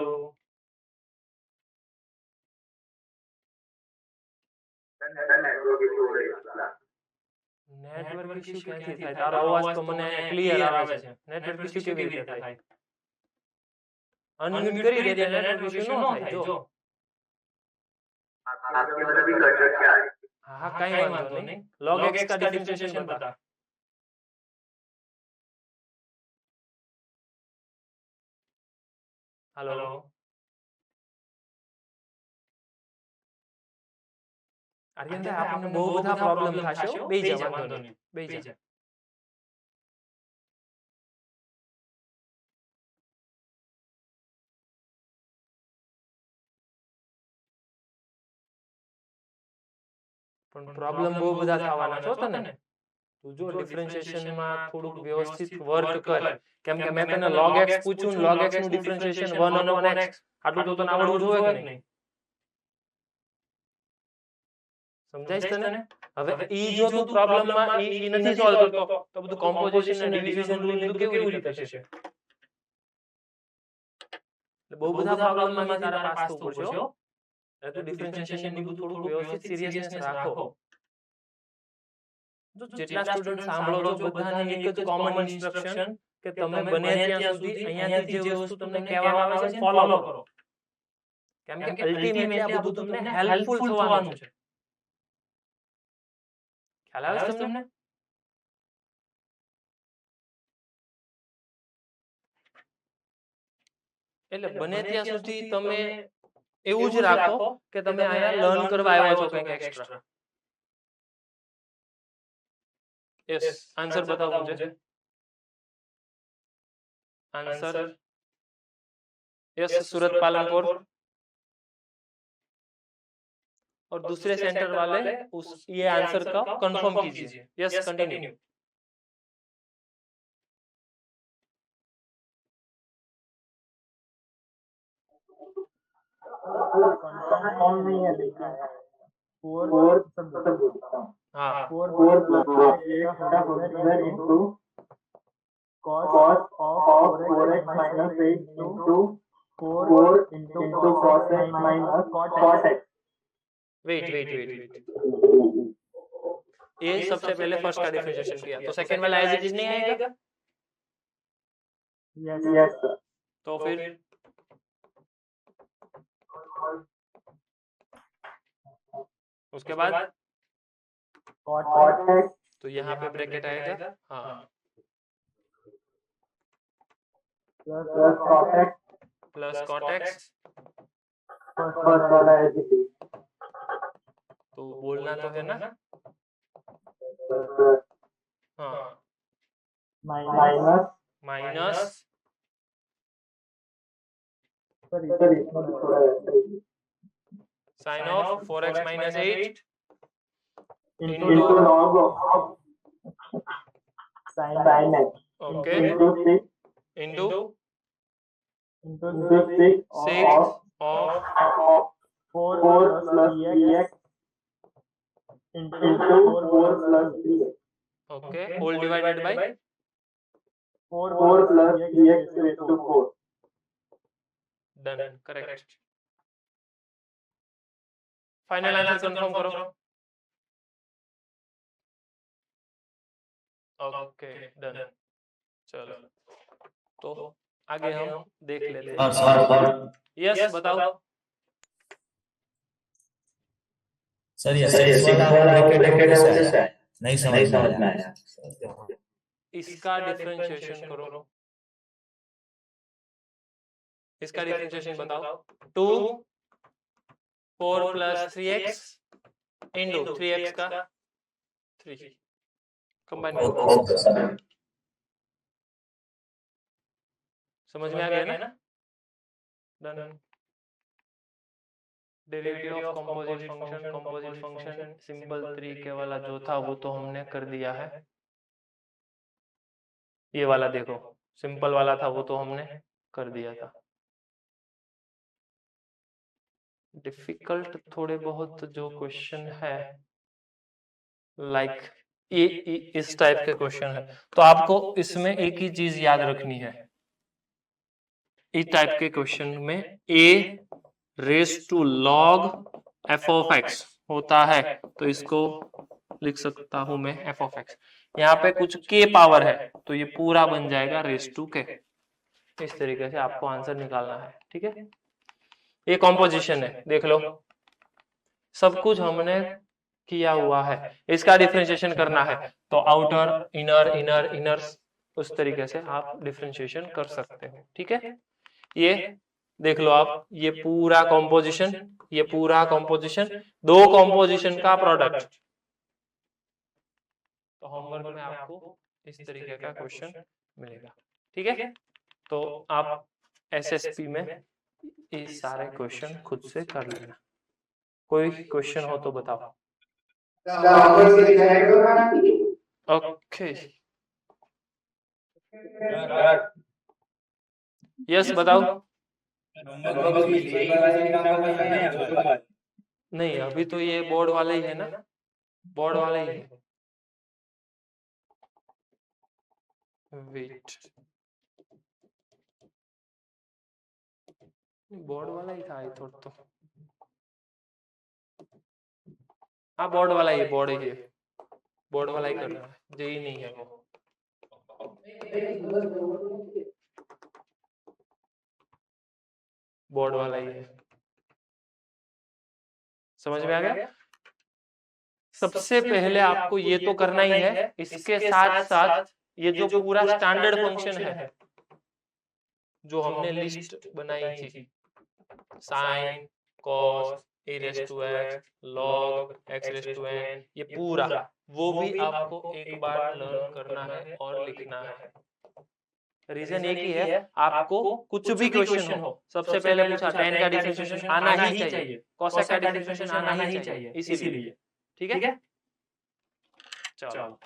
નેટવર્ક ઇશ્યુ ક્યાંથી થાય? તારો અવાજ તો મને ક્લિયર આવે છે, નેટવર્ક ઇશ્યુ કેવી રીતે થાય? અનમ્યુટ કરી દે એટલે નેટવર્ક ઇશ્યુ ન થાય। જો हाँ कहीं वांधो नहीं, log x का डिफरेंशिएशन बता। हेलो आर्यन भाई आपने બહુ બધા પ્રોબ્લેમ થાશે, બેહી જા, વાંધો નહીં, બેહી જા। પણ પ્રોબ્લેમ બહુ બધા થવાના છો તને। તું જો ડિફરન્શિએશન માં થોડુંક વ્યવસ્થિત વર્ક કર, કેમ કે મેં તને log x પૂછ્યું, log x નું ડિફરન્શિએશન 1/x, આટલું તો તને આવડવું જોઈએ કે નહીં? સમજાય છે તને? હવે ઈ જો તું પ્રોબ્લેમમાં ઈ નથી સોલ્વ કરતો તો બધું કોમ્પોઝિશન અને ડિવિઝન રૂલ ને બધું કેવી રીતે થશે? એટલે બહુ બધા પ્રોબ્લેમમાં તારા પાસ થવું પડશે હો. એટલે તું ડિફરન્શિએશન ને બધું થોડું વ્યવસ્થિત સિરિયસનેસ રાખો. જો જેટલા સ્ટુડન્ટ સાંભળો છો બધાને એક જ કોમન ઇન્સ્ટ્રક્શન કે તમે બને ત્યાં સુધી અહીંયાથી જે વસ્તુ તમને કહેવામાં આવે છે ફોલો કરો. કેમ કે અલ્ટિમેટલી આ બધું તમને હેલ્પફુલ થવાનું છે. ખ્યાલ આવે છે તમને? એટલે બને ત્યાં સુધી તમે એવું જ રાખો કે તમે અહીંયા લર્ન કરવા આવ્યા છો કંઈક એક્સ્ટ્રા. યસ, આન્સર बताओ मुझे. आंसर यस, सूरत पालनपुर. और दूसरे सेंटर वाले उस ये आंसर का कंफर्म कीजिए. Yes, continue. कौन नहीं है लिखा है 4 हाँ 4 plus 8 into cos of 4x minus 8 into 4 into cos x minus cot x. Wait. ये सबसे पहले फर्स्ट का डिफरेंशिएशन किया तो सेकंड वाला एज इट इज नहीं आएगा. Yes sir. तो फिर उसके बाद cot x तो यहाँ पे ब्रैकेट आएगा. हाँ plus cot x plus cot x. first वाला है तो बोलना तो है ना. हाँ minus minus sine of 4x minus 8 into log of sin x okay into 6 into 6 6 of 4 plus 3x into 4 plus 3x. Okay whole divided by 4 plus 3x raised to 4. Done. Correct. Final answer confirm करो. Okay done. चलो तो आगे हम देख लेते हैं. Sir yes बताओ. Sir ये वाला ब्रैकेट है वो कैसा है? नहीं समझ में आया. इसका डिफरेंशिएशन करो. इसका डिफरेंशिएशन बताओ. 2 4 plus 3x into 3x का 3 कंबाइन करो. Okay sir. समझ में आ गया ना? Done. Derivative of composite function simple तरीके वाला जो था वो तो हमने कर दिया है. ये वाला देखो सिंपल वाला था वो तो हमने कर दिया था. डिफिकल्ट थोड़े बहुत जो क्वेश्चन है लाइक ये इस टाइप के क्वेश्चन है तो आपको इसमें एक ही चीज याद रखनी है. इस टाइप के क्वेश्चन में a raise to log f of x होता है तो इसको लिख सकता हूं मैं f of x. यहाँ पे कुछ k पावर है तो ये पूरा बन जाएगा रेज टू k. इस तरीके से आपको आंसर निकालना है. ठीक है. ये कॉम्पोजिशन है देख लो. सब कुछ हमने किया हुआ है. इसका डिफरेंशिएशन करना है तो आउटर इनर उस तरीके से आप डिफरेंशिएशन कर सकते हो. ठीक है. ये देख लो आप ये पूरा कॉम्पोजिशन दो कॉम्पोजिशन का प्रोडक्ट. तो होमवर्क में आपको इस तरीके का क्वेश्चन मिलेगा. ठीक है. तो आप एसएसपी में ये सारे क्वेश्चन खुद से कर लेना. कोई क्वेश्चन हो तो बताओ. ओके यस बताओ. नहीं, अभी तो ये बोर्ड वाला ही है ना, बोर्ड वाला ही है। वेट, बोर्ड वाला ही था आई थॉट तो। हाँ बोर्ड वाला ही, बोर्ड ही है, बोर्ड वाला ही करना है, जेई नहीं है वो। बोर्ड वाला ही है, समझ में आ गया। सबसे पहले आपको ये तो करना ही है, इसके साथ साथ ये जो पूरा स्टैंडर्ड फंक्शन है जो हमने लिस्ट बनाई थी, sine, cos, e raise to x, log x raise to n, ये पूरा वो भी आपको एक बार लर्न करना है और लिखना है। रीजन एक ही है, आपको कुछ भी क्वेश्चन हो, सबसे पहले पूछा tan का डिफरेंशिएशन आना ही चाहिए, cos का डिफरेंशिएशन आना ही चाहिए, इसीलिए। ठीक है, चलो।